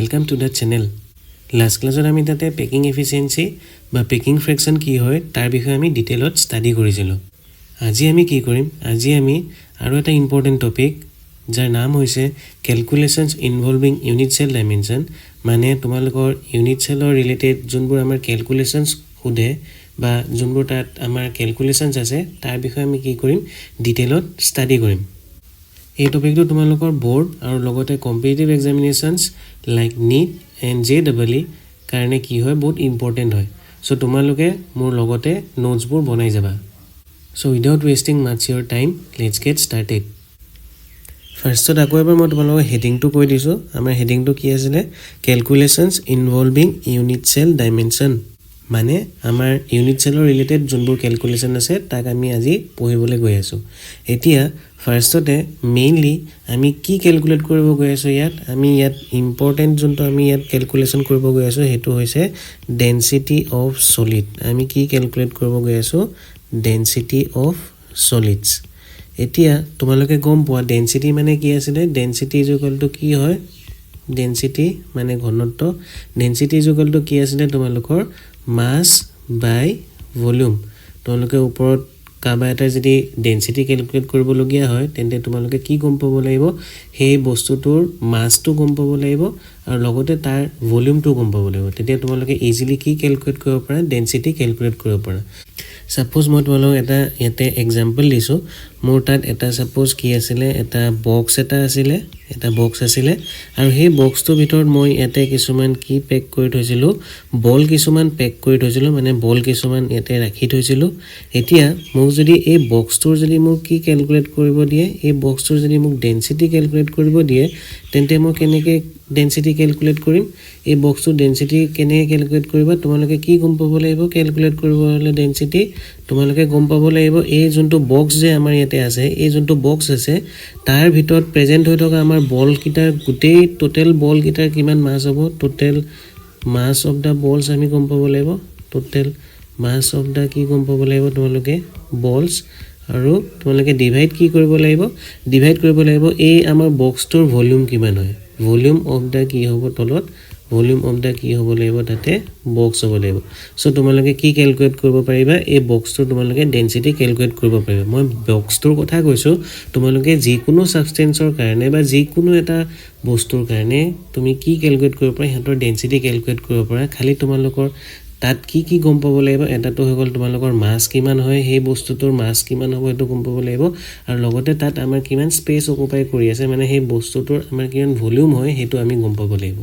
Welcome to the channel. Last class আমি তাতে packing efficiency বা packing fraction কি হয় তাৰ বিষয়ে আমি ডিটেইলত ষ্টাডি কৰিছিলো। আজি আমি কি কৰিম? আজি আমি আৰু এটা ইম্পৰ্টেন্ট টপিক যাৰ নাম হৈছে calculations involving unit cell dimension, মানে তোমালোকৰ unit cellৰ ৰিলেটেড যোনবোৰ আমাৰ calculations খুদে বা যোনবোৰ তাত আমাৰ calculations আছে তাৰ বিষয়ে আমি কি কৰিম ডিটেইলত ষ্টাডি কৰিম। এই টপিকটো তোমালোকৰ বোৰ্ড আৰু লগতে competitive examinations like NEET and JEE কাৰণে কি হয় বহুত ইম্পৰ্টেন্ট হয়। সো তোমালোকে মোৰ লগতে নোটছবোৰ বনাই যাবা। So without wasting much your time, let's get started. First আকৌ এবাৰ মই তোমালোকৰ হেডিংটো কৈ দিছো। আমাৰ হেডিংটো কি আছিল? Calculations involving unit cell dimension, মানে আমাৰ ইউনিট সেলৰ ৰিলেটেড যোনবোৰ ক্যালকুলেশন আছে তাক আমি আজি পঢ়িবলৈ গৈ আছো। এতিয়া ফাৰ্ষ্টতে মেইনলি আমি কি ক্যালকুলেট কৰিব গৈ আছো ইয়াত? আমি ইয়াত ইম্পৰ্টেন্ট যোনটো আমি ইয়াত ক্যালকুলেশন কৰিব গৈ আছো হেতু হৈছে ডেনসিটি অফ সলিড। আমি কি ক্যালকুলেট কৰিব গৈ আছো? Density of solids. এতিয়া তোমালোকে গম পোৱা ডেনসিটি মানে কি আছিল? ডেনসিটি ইজ ইকুয়াল টু কি হয়? ডেনসিটি মানে ঘনত্ব। ডেনসিটি ইজ ইকুয়াল টু কি আছিল তোমালোকৰ? মাস বাই ভলিউম। তোমালোকে ওপৰত কাবা এটা যদি ডেনসিটি ক্যালকুলেট কৰিব লগিয়া হয় তেন্তে তোমালোকে কি গম পাব লাগিব? সেই বস্তুটোৰ মাসটো গম পাব লাগিব আৰু লগতে তাৰ ভলিউমটো গম পাব লাগিব। তেতিয়া তোমালোকে ইজিলি কি ক্যালকুলেট কৰিব পাৰা? ডেনসিটি ক্যালকুলেট কৰিব পাৰা। সাপোজ মই তোমালোকক এটা ইয়াতে এক্সাম্পল দিছো। মোৰ তাত এটা সাপোজ কি আছিল? এটা বক্স এটা আছিল, এটা বক্স আছিল আৰু সেই বক্সটোৰ ভিতৰত মই ইয়াতে কিছুমান কি পেক কৰি থৈছিলো? বল কিছুমান পেক কৰি থৈছিলো, মানে বল কিছুমান ইয়াতে ৰাখি থৈছিলো। এতিয়া মোক যদি এই বক্সটোৰ যদি মোক কি ক্যালকুলেট কৰিব দিয়ে, এই বক্সটোৰ যদি মোক ডেনসিটি ক্যালকুলেট কৰিব দিয়ে তেন্তে মই কেনেকে ডেনসিটি ক্যালকুলেট কৰিম? এই বক্সটোৰ ডেনসিটি কেনেকে ক্যালকুলেট কৰিবা? তোমালোকে কি গম পাব লাগিব? ক্যালকুলেট কৰিব হলে ডেনসিটি তোমালোকে গম পাব লাগিব এই যোনটো বক্স যে আমাৰ ইয়াতে আছে, এই যোনটো বক্স আছে তাৰ ভিতৰত প্ৰেজেন্ট হৈ থকা আমাৰ বল কিটাৰ গোটেই টোটাল বল কিটাৰ কিমান মাস হ'ব? টোটাল মাস অফ দা বলস আমি গম পাব লাগিব। টোটাল মাস অফ দা কি গম পাব লাগিব তোমালোকে? বলস। আৰু তোমালোকে ডিভাইড কি কৰিব লাগিব? ডিভাইড কৰিব লাগিব এই আমাৰ বক্সটোৰ ভলিউম কিমান হয়। ভলিউম অফ দা কি হ'ব তলত? ভলিউম অফ দা কি হ'ব লাগিব তাতে? বক্স হ'ব লাগিব। সো তোমালোকে কি ক্যালকুলেট কৰিব পাৰিবা? এই বক্সটোৰ তোমালোকে ডেনসিটি ক্যালকুলেট কৰিব পাৰিবা। মই বক্সটোৰ কথা কৈছো, তোমালোকে যিকোনো সাবস্টেন্সৰ কাৰণে বা যিকোনো এটা বস্তুৰ কাৰণে তুমি কি ক্যালকুলেট কৰিব পাৰা? হেতৰ ডেনসিটি ক্যালকুলেট কৰিব পাৰা। খালি তোমালোকৰ তাত কি গম পাব লাগিব? এটাটো হৈ গল তোমালোকৰ মাস কিমান হয়, সেই বস্তুটোৰ মাস কিমান হ'ব এটো গম পাব লাগিব আৰু লগতে তাত আমাৰ কিমান স্পেস অকুপাই কৰি আছে, মানে সেই বস্তুটোৰ আমাৰ কিমান ভলিউম হয় হেতু আমি গম পাব লাগিব।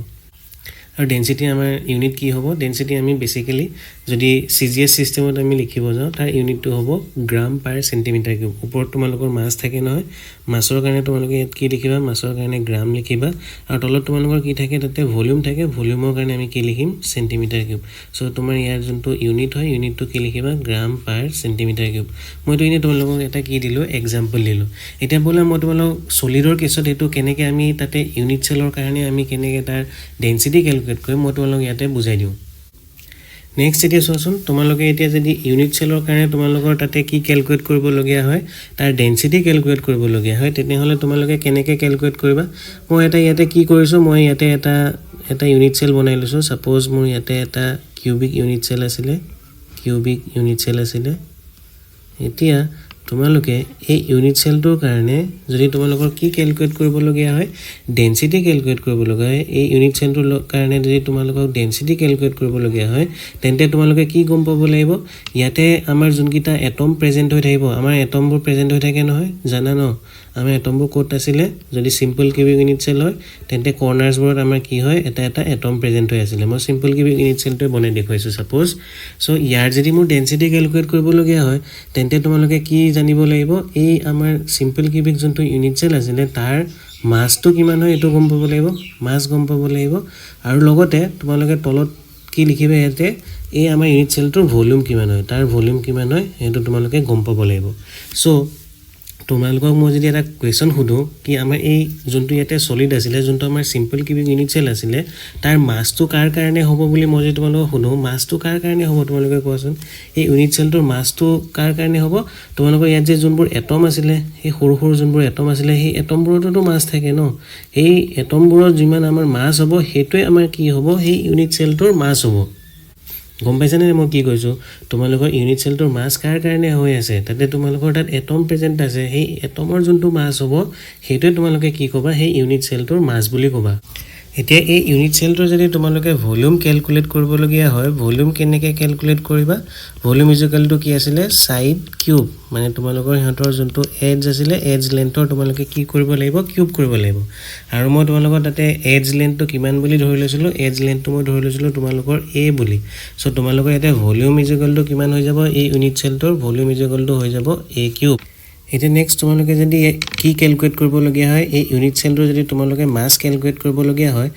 আৰু ডেনসিটি আমাৰ ইউনিট কি হ'ব? ডেনসিটি আমি বেসিক্যালি যদি সিজিএস সিস্টেমত আমি লিখিব যাও তাৰ ইউনিটটো হ'ব গ্ৰাম পাৰ সেন্টিমিটাৰ কিউব। ওপৰত তোমালোকৰ মাস থাকে নহয়, মাসৰ কাৰণে তোমালোকে ইয়াত কি লিখিবা? মাসৰ কাৰণে গ্ৰাম লিখিবা আৰু তলত তোমালোকৰ কি থাকে? তাতে ভলিউম থাকে। ভলিউমৰ কাৰণে আমি কি লিখিম? Centimetre cube. সো তোমাৰ ইয়াৰ যোনটো ইউনিট হয় ইউনিটটো কি লিখিবা? গ্ৰাম পাৰ সেন্টিমিটাৰ কিউব। মই তো ইনে তোমালোকক এটা কি দিলো? এক্সাম্পল দিলো। এতিয়া বলা মই তোমালোকক সলিডৰ কেছত এটো কেনেকে আমি তাতে ইউনিট সেলৰ কাৰণে আমি কেনেকে তাৰ ডেনসিটি ক্যালকুলেট কৰিম মই তোমালোকক ইয়াতে বুজাই দিও। নেক্সট এতিয়া চোৱাচোন, তোমালোকে এতিয়া যদি ইউনিট সেলৰ কাৰণে তোমালোকৰ তাতে কি ক্যালকুলেট কৰিব লগিয়া হয়? তাৰ ডেনসিটি ক্যালকুলেট কৰিব লগিয়া হয়। তেনেহলে তোমালোকে কেনেকে ক্যালকুলেট কৰিবা? মই এটা ইয়াতে কি কৰিছো? মই ইয়াতে এটা ইউনিট সেল বনাই লৈছো। সাপোজ মোৰ ইয়াতে এটা কিউবিক ইউনিট সেল আছিল, কিউবিক ইউনিট সেল আছিল। এতিয়া তোমালোকে এই ইউনিট সেলটোৰ কাৰণে যদি তোমালোকৰ কি ক্যালকুলেট কৰিব লগিয়া হয়? ডেনসিটি ক্যালকুলেট কৰিব লগিয়া হয়। এই ইউনিট সেলটোৰ কাৰণে যদি তোমালোকক ডেনসিটি ক্যালকুলেট কৰিব লগিয়া হয় তেন্তে তোমালোকে কি গম পাব লাগিব? ইয়াতে আমাৰ যোনকিটা এটম প্ৰেজেন্ট হৈ থাকিব, আমাৰ এটমবোৰ প্ৰেজেন্ট হৈ থাকে নহয়, জানা ন? আমাৰ এটমবোৰ ক'ত আছিল? যদি সিম্পল কিউবিক ইউনিট সেল হয় তেন্তে কৰ্নাৰ্সবোৰত আমাৰ কি হয়? এটা এটম প্ৰেজেন্ট হৈ আছিল। মই সিম্পল কিউবিক ইউনিট সেলটো বনাই দেখুৱাইছো সাপোজ। সো ইয়াৰ যদি মোৰ ডেনসিটি ক্যালকুলেট কৰিব লগিয়া হয় তেন্তে তোমালোকে কি জানিব লাগিব? এই আমাৰ সিম্পল কিউবিক যোনটো ইউনিট সেল আছিল তাৰ মাসটো কিমান হয় এটো গম পাব লাগিব, মাস গম পাব লাগিব আৰু লগতে তোমালোকে তলত কি লিখিবা? ইয়াতে এই আমাৰ ইউনিট সেলটোৰ ভলিউম কিমান হয়, তাৰ ভলিউম কিমান হয় হেতু তোমালোকে গম পাব লাগিব। সো তোমালোকক মই যদি এটা কুৱেশ্যন সুধোঁ কি আমাৰ এই যোনটো ইয়াতে ছলিড আছিলে যোনটো আমাৰ চিম্পল কিউবিক ইউনিট চেল আছিলে তাৰ মাছটো কাৰ কাৰণে হ'ব বুলি মই যদি তোমালোকক সুধোঁ মাছটো কাৰ কাৰণে হ'ব তোমালোকে কোৱাচোন এই ইউনিট চেলটোৰ মাছটো কাৰ কাৰণে হ'ব তোমালোকৰ ইয়াত যে যোনবোৰ এটম আছিলে সেই সৰু সৰু যোনবোৰ এটম আছিলে সেই এটমবোৰতো মাছ থাকে ন এই এটমবোৰৰ যিমান আমাৰ মাছ হ'ব সেইটোৱে আমাৰ কি হ'ব সেই ইউনিট চেলটোৰ মাছ হ'ব গম পাইছানে মই কি কৈছোঁ তোমালোকৰ ইউনিট চেলটোৰ মাছ কাৰ কাৰণে হৈ আছে তাতে তোমালোকৰ তাত এটম প্ৰেজেণ্ট আছে সেই এটমৰ যোনটো মাছ হ'ব সেইটোৱে তোমালোকে কি ক'বা সেই ইউনিট চেলটোৰ মাছ বুলি ক'বা এতিয়া এই ইউনিট চেলটোৰ যদি তোমালোকে ভলিউম কেলকুলেট কৰিবলগীয়া হয় ভলিউম কেনেকৈ কেলকুলেট কৰিবা ভলিউম ইজুকেলটো কি আছিলে ছাইড কিউব মানে তোমালোকৰ সিহঁতৰ যোনটো এডজ আছিলে এডজ লেন্থৰ তোমালোকে কি কৰিব লাগিব কিউব কৰিব লাগিব আৰু মই তোমালোকৰ তাতে এডজ লেন্থটো কিমান বুলি ধৰি লৈছিলোঁ এডজ লেন্থটো মই ধৰি লৈছিলোঁ তোমালোকৰ এ বুলি চ' তোমালোকৰ ইয়াতে ভলিউম ইজুকেলটো কিমান হৈ যাব এই ইউনিট চেলটোৰ ভলিউম ইজুকেলটো হৈ যাব এ কিউব এতিয়া নেক্সট তোমালোকে যদি কি কেলকুলেট কৰিবলগীয়া হয় এই ইউনিট চেলটোৰ যদি তোমালোকে মাছ কেলকুলেট কৰিবলগীয়া হয়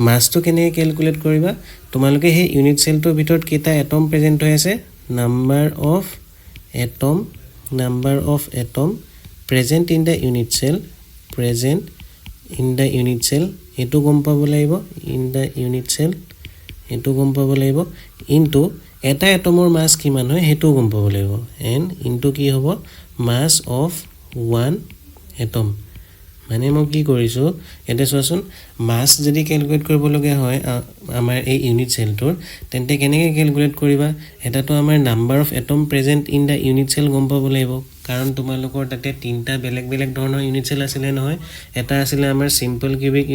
মাছটো কেনেকৈ কেলকুলেট কৰিবা তোমালোকে সেই ইউনিট চেলটোৰ ভিতৰত কেইটা এটম প্ৰেজেণ্ট হৈ আছে number of atom present in the unit cell এইটো গম পাব লাগিব ইন দ্য ইউনিট চেল এইটো গম পাব লাগিব ইনটু এটা এটমৰ মাছ কিমান হয় সেইটোও গম পাব লাগিব এণ্ড ইনটু কি হ'ব মাছ অফ ওৱান এটম মানে মই কি কৰিছোঁ ইয়াতে চোৱাচোন মাছ যদি কেলকুলেট কৰিবলগীয়া হয় আমাৰ এই ইউনিট চেলটোৰ তেন্তে কেনেকৈ কেলকুলেট কৰিবা এটাতো আমাৰ number of atom present in the unit cell গম পাব লাগিব কাৰণ তোমালোকৰ তাতে তিনিটা বেলেগ বেলেগ ধৰণৰ ইউনিট চেল আছিলে নহয় এটা আছিলে আমাৰ চিম্পল কিউবিক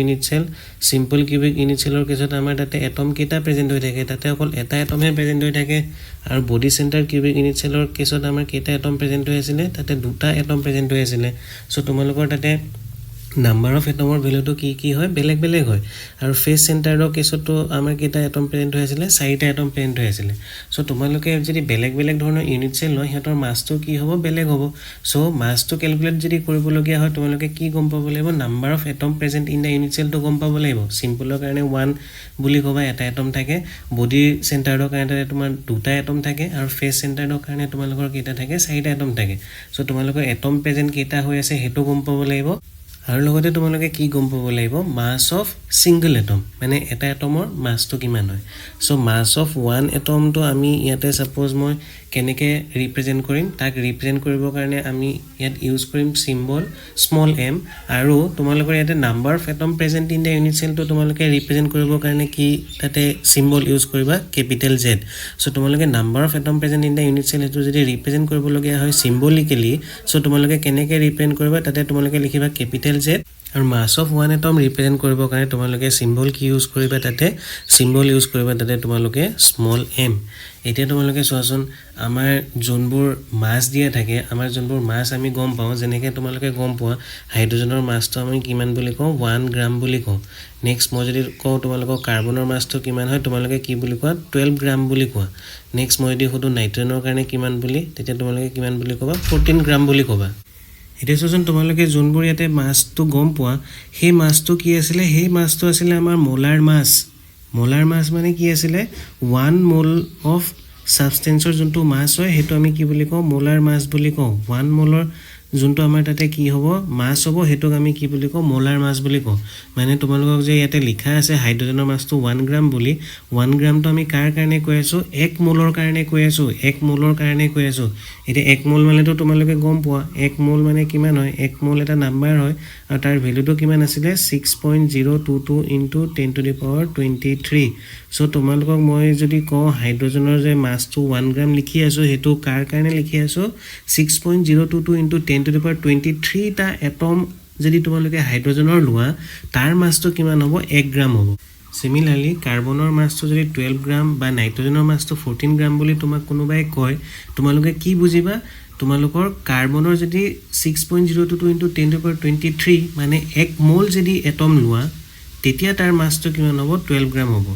ইউনিট চেলৰ কেছত আমাৰ তাতে এটম কেইটা প্ৰেজেণ্ট হৈ থাকে তাতে অকল এটা এটমহে প্ৰেজেণ্ট হৈ থাকে আৰু বডি চেণ্টাৰ কিউবিক ইউনিট চেলৰ কেছত আমাৰ কেইটা এটম প্ৰেজেণ্ট হৈ আছিলে তাতে দুটা এটম প্ৰেজেণ্ট হৈ আছিলে চ' তোমালোকৰ তাতে নাম্বাৰ অফ এটমৰ ভেলুটো কি হয় বেলেগ বেলেগ হয় আৰু ফেচ চেণ্টাৰৰ কেছতো আমাৰ কেইটা এটম প্ৰেজেণ্ট হৈ আছিলে চাৰিটা এটম প্ৰেজেণ্ট হৈ আছিলে চ' তোমালোকে যদি বেলেগ বেলেগ ধৰণৰ ইউনিট চেল লয় সিহঁতৰ মাছটো কি হ'ব বেলেগ হ'ব চ' মাছটো কেলকুলেট যদি কৰিবলগীয়া হয় তোমালোকে কি গম পাব লাগিব number of atom present in the unit চেলটো গম পাব লাগিব চিম্পলৰ কাৰণে 1 বুলি ক'বা এটা এটম থাকে বডি চেণ্টাৰৰ কাৰণে তোমাৰ দুটা এটম থাকে আৰু ফেচ চেণ্টাৰৰ কাৰণে তোমালোকৰ কেইটা থাকে চাৰিটা এটম থাকে চ' তোমালোকৰ এটম প্ৰেজেণ্ট কেইটা হৈ আছে সেইটো গম পাব লাগিব আৰু লগতে তোমালোকে কি গম পাব লাগিব মাছ অফ সিঙ্গল এটম মানে এটা এটমৰ মাছটো কিমান হয় সো মাছ অফ ওৱান এটমটো আমি ইয়াতে সাপোজ মই কেনেকে ৰিপ্ৰেজেন্ট কৰিম তাক ৰিপ্ৰেজেন্ট কৰিবৰ কাৰণে আমি ইয়াত ইউজ কৰিম সিম্বল স্মল m আৰু তোমালোকৰ ইয়াতে number of atom present in the unit চেলটো তোমালোকে ৰিপ্ৰেজেন্ট কৰিবৰ কাৰণে কি তাতে সিম্বল ইউজ কৰিবা কেপিটেল z সো তোমালোকে number of atom present in the unit cell এটো যদি ৰিপ্ৰেজেন্ট কৰিবলগীয়া হয় সিম্বলিক্যালি সো তোমালোকে কেনেকে ৰিপ্ৰেজেন্ট কৰিবা তাতে তোমালোকে লিখিবা কেপিটেল z আৰু মাছ অফ ওৱান এটম ৰিপ্ৰেজেন্ট কৰিবৰ কাৰণে তোমালোকে সিম্বল কি ইউজ কৰিবা তাতে সিম্বল ইউজ কৰিবা তাতে তোমালোকে স্মল m এতিয়া তোমালোকে চোৱাচোন আমাৰ যোনবোৰ মাছ দিয়া থাকে আমাৰ যোনবোৰ মাছ আমি গম পাওঁ যেনেকৈ তোমালোকে গম পোৱা হাইড্ৰজেনৰ মাছটো আমি কিমান বুলি কওঁ 1 গ্ৰাম বুলি কওঁ নেক্সট মই যদি কওঁ তোমালোকৰ কাৰ্বনৰ মাছটো কিমান হয় তোমালোকে কি বুলি কোৱা 12 গ্ৰাম বুলি কোৱা নেক্সট মই যদি সুধো নাইট্ৰজেনৰ কাৰণে কিমান বুলি তেতিয়া তোমালোকে কিমান বুলি ক'বা 14 গ্ৰাম বুলি ক'বা এতিয়া চোৱাচোন তোমালোকে যোনবোৰ ইয়াতে মাছটো গম পোৱা সেই মাছটো কি আছিলে সেই মাছটো আছিলে আমাৰ মোলাৰ মাছ মানে কি আছিলে 1 মোল অফ সাবষ্টেন্সৰ যোনটো মাছ হয় হেতু আমি কি বুলি কওঁ মোলাৰ মাছ বুলি কওঁ 1 মোলৰ যোনটো আমাৰ তাতে কি হ'ব মাছ হ'ব হেতুক আমি কি বুলি কওঁ মোলাৰ মাছ বুলি কওঁ মানে তোমালোকক যে ইয়াতে লিখা আছে হাইড্ৰজেনৰ মাছটো 1 গ্ৰাম বুলি 1 গ্ৰামটো আমি কাৰ কাৰণে কৈ আছো 1 মোলৰ কাৰণে কৈ আছো 1 মোলৰ কাৰণে কৈ আছো এটা 1 মোল মানেটো তোমালোকে গম পোৱা 1 মোল মানে কিমান হয় 1 মোল এটা নাম্বাৰ হয় আৰু তাৰ ভ্যালুটো কিমান আছিল 6.022 * 10⁻23 সো তোমালোকক মই যদি কওঁ হাইড্ৰজেনৰ যে মাছটো 1 গ্ৰাম লিখি আছো হেতু কাৰ কাৰণে লিখি আছো 6.022 * 10⁻23 টা এটম যদি তোমালোকে হাইড্ৰজেনৰ লোৱা তাৰ মাছটো কিমান হ'ব 1 গ্ৰাম হ'ব সিমিলাৰলি কাৰ্বনৰ মাছটো যদি 12 গ্ৰাম বা নাইট্ৰজেনৰ মাছটো 14 গ্ৰাম বুলি তোমাক কোনোবাই কয় তোমালোকে কি বুজিবা তোমালোকৰ কাৰ্বনৰ যদি 6.022 * 10⁻23 মানে 1 মোল যদি এটম লোৱা তেতিয়া তাৰ মাছটো কিমান হ'ব 12 গ্ৰাম হ'ব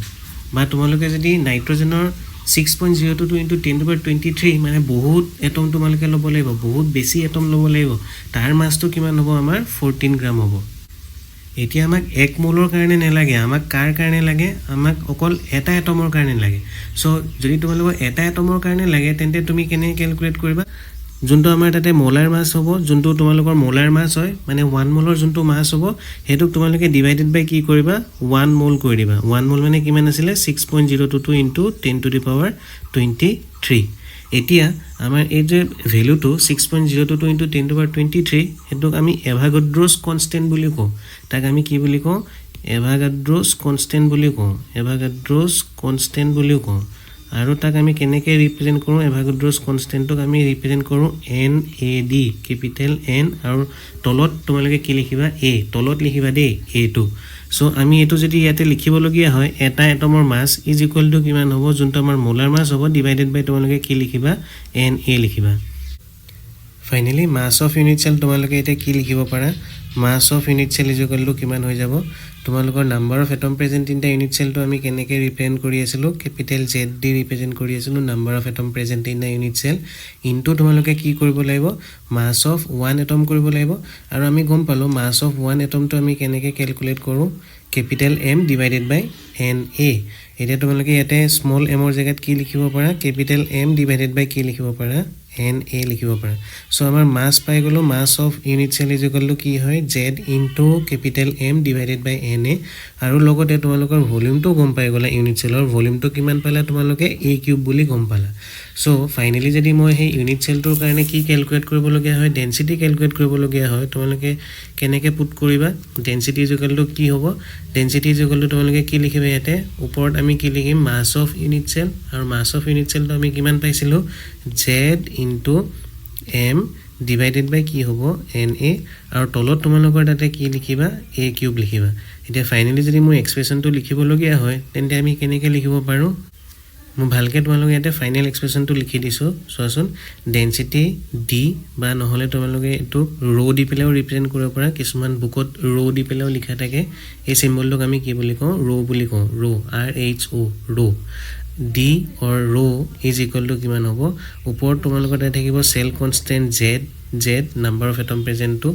বা তোমালোকে যদি নাইট্ৰজেনৰ 6.022 * 10⁻23 মানে বহুত এটম তোমালোকে ল'ব লাগিব বহুত বেছি এটম ল'ব লাগিব তাৰ মাছটো কিমান হ'ব আমাৰ 14 গ্ৰাম হ'ব এতিয়া আমাক 1 মোলৰ কাৰণে নেলাগে আমাক কাৰ কাৰণে লাগে আমাক অকল এটা এটমৰ কাৰণে লাগে সো যদি তোমালোকৰ এটা এটমৰ কাৰণে লাগে তেন্তে তুমি কেনে ক্যালকুলেট কৰিবা যোনটো আমাৰ তাতে মোলাৰ মাছ হ'ব যোনটো তোমালোকৰ মোলাৰ মাছ হয় মানে 1 মোলৰ যোনটো মাছ হ'ব হেতুক তোমালোকে ডিভাইডেড বাই কি কৰিবা 1 মোল কৰি দিবা 1 মোল মানে কিমান আছিল 6.022 ইনটু 10 টু দি পাৱাৰ 23 এতিয়া আমাৰ এই যে ভ্যালুটো 6.022 into 10 to the power 23 Hetuk আমি এভাগাড্ৰোছ কনস্ট্যান্ট বুলি কওঁ তাক আমি কি বুলি কওঁ এভাগাড্ৰোছ কনস্ট্যান্ট বুলি কওঁ এভাগাড্ৰোছ কনস্ট্যান্ট বুলি কওঁ আৰু তাক আমি কেনেকৈ ৰিপ্ৰেজেন্ট কৰোঁ এভাগাড্ৰোছ কনস্ট্যান্টক আমি ৰিপ্ৰেজেন্ট কৰোঁ NAD কেপিটেল N আৰু তলত তোমালোকে কি লিখিবা A তলত লিখিবা দেই A2 সো আমি এটো যদি ইয়াতে লিখিবলগীয়া হয় এটা এটমৰ মাস ইজ ইকুয়াল টু কিমান হ'ব যোনটো আমাৰ মোলাৰ মাস হ'ব ডিভাইডেড বাই তোমালোকে কি লিখিবা Na লিখিবা finally mass of unit cell তোমালোকে এটা কি লিখিব পাৰা mass of unit cell is equal to কিমান হৈ যাব তোমালোকৰ number of atom present in the unit cell তো আমি কেনেকৈ ৰিপ্ৰেজেন্ট কৰি আছিলো কেপিটেল Z দি ৰিপ্ৰেজেন্ট কৰি আছিলো number of atom present in the unit cell into তোমালোকে কি কৰিব লাগিব মাস অফ 1 এটম কৰিব লাগিব আৰু আমি গম পালো মাস অফ 1 এটম তো আমি কেনেকৈ ক্যালকুলেট কৰো capital M divided by Na এটা তোমালোকে ইয়াতে স্মল m ৰ জায়গাত কি লিখিব পাৰা কেপিটেল M ডিভাইডেড বাই কি লিখিব পাৰা Na লিখিব পাৰা সো আমাৰ মাস পাই গলো mass of unit cell is equal to কি হয় Z into capital M divided by Na আৰু লগতে তোমালোকৰ ভলিউমটো গম পাই গলা ইউনিট সেলৰ ভলিউমটো কিমান পালা তোমালোকে a কিউব বুলি গম পালা সো ফাইনালি যদি মই সেই ইউনিট সেলটোৰ কাৰণে কি ক্যালকুলেট কৰিব লগিয়া হয় ডেনসিটি ক্যালকুলেট কৰিব লগিয়া হয় তোমালোকে কেনেকৈ পুট কৰিবা ডেনসিটি ইজ ইকুয়াল টু কি হ'ব ডেনসিটি ইজ ইকুয়াল টু তোমালোকে কি লিখিবা ইয়াতে ওপৰত আমি কি লিখিম মাস অফ ইউনিট সেল আৰু মাস অফ ইউনিট সেলটো আমি কিমান পাইছিলো Z ইনটু M ডিভাইডেড বাই কি হ'ব Na আৰু তলত তোমালোকৰ তাতে কি লিখিবা a কিউব লিখিবা এতিয়া ফাইনালি যদি মই এক্সপ্ৰেছনটো লিখিব লগিয়া হয় তেন্তে আমি কেনেকৈ লিখিব পাৰো মই ভালকে তোমালোকে ইয়াতে ফাইনাল এক্সপ্ৰেছনটো লিখি দিছো চোৱাচোন ডেনসিটি d বা নহলে তোমালোকে এটো ৰো দি পেলাও ৰিপ্ৰেজেন্ট কৰিব পাৰা কিছুমান বুকত ৰো দি পেলাও লিখা থাকে এই সিম্বলটোক আমি কি বুলি কওঁ ৰো বুলি কওঁ ৰো RHO ৰো d or rho is equal to কিমান হ'ব ওপৰত তোমালোকৰ তাতে থাকিব cell constant Z number of atom present two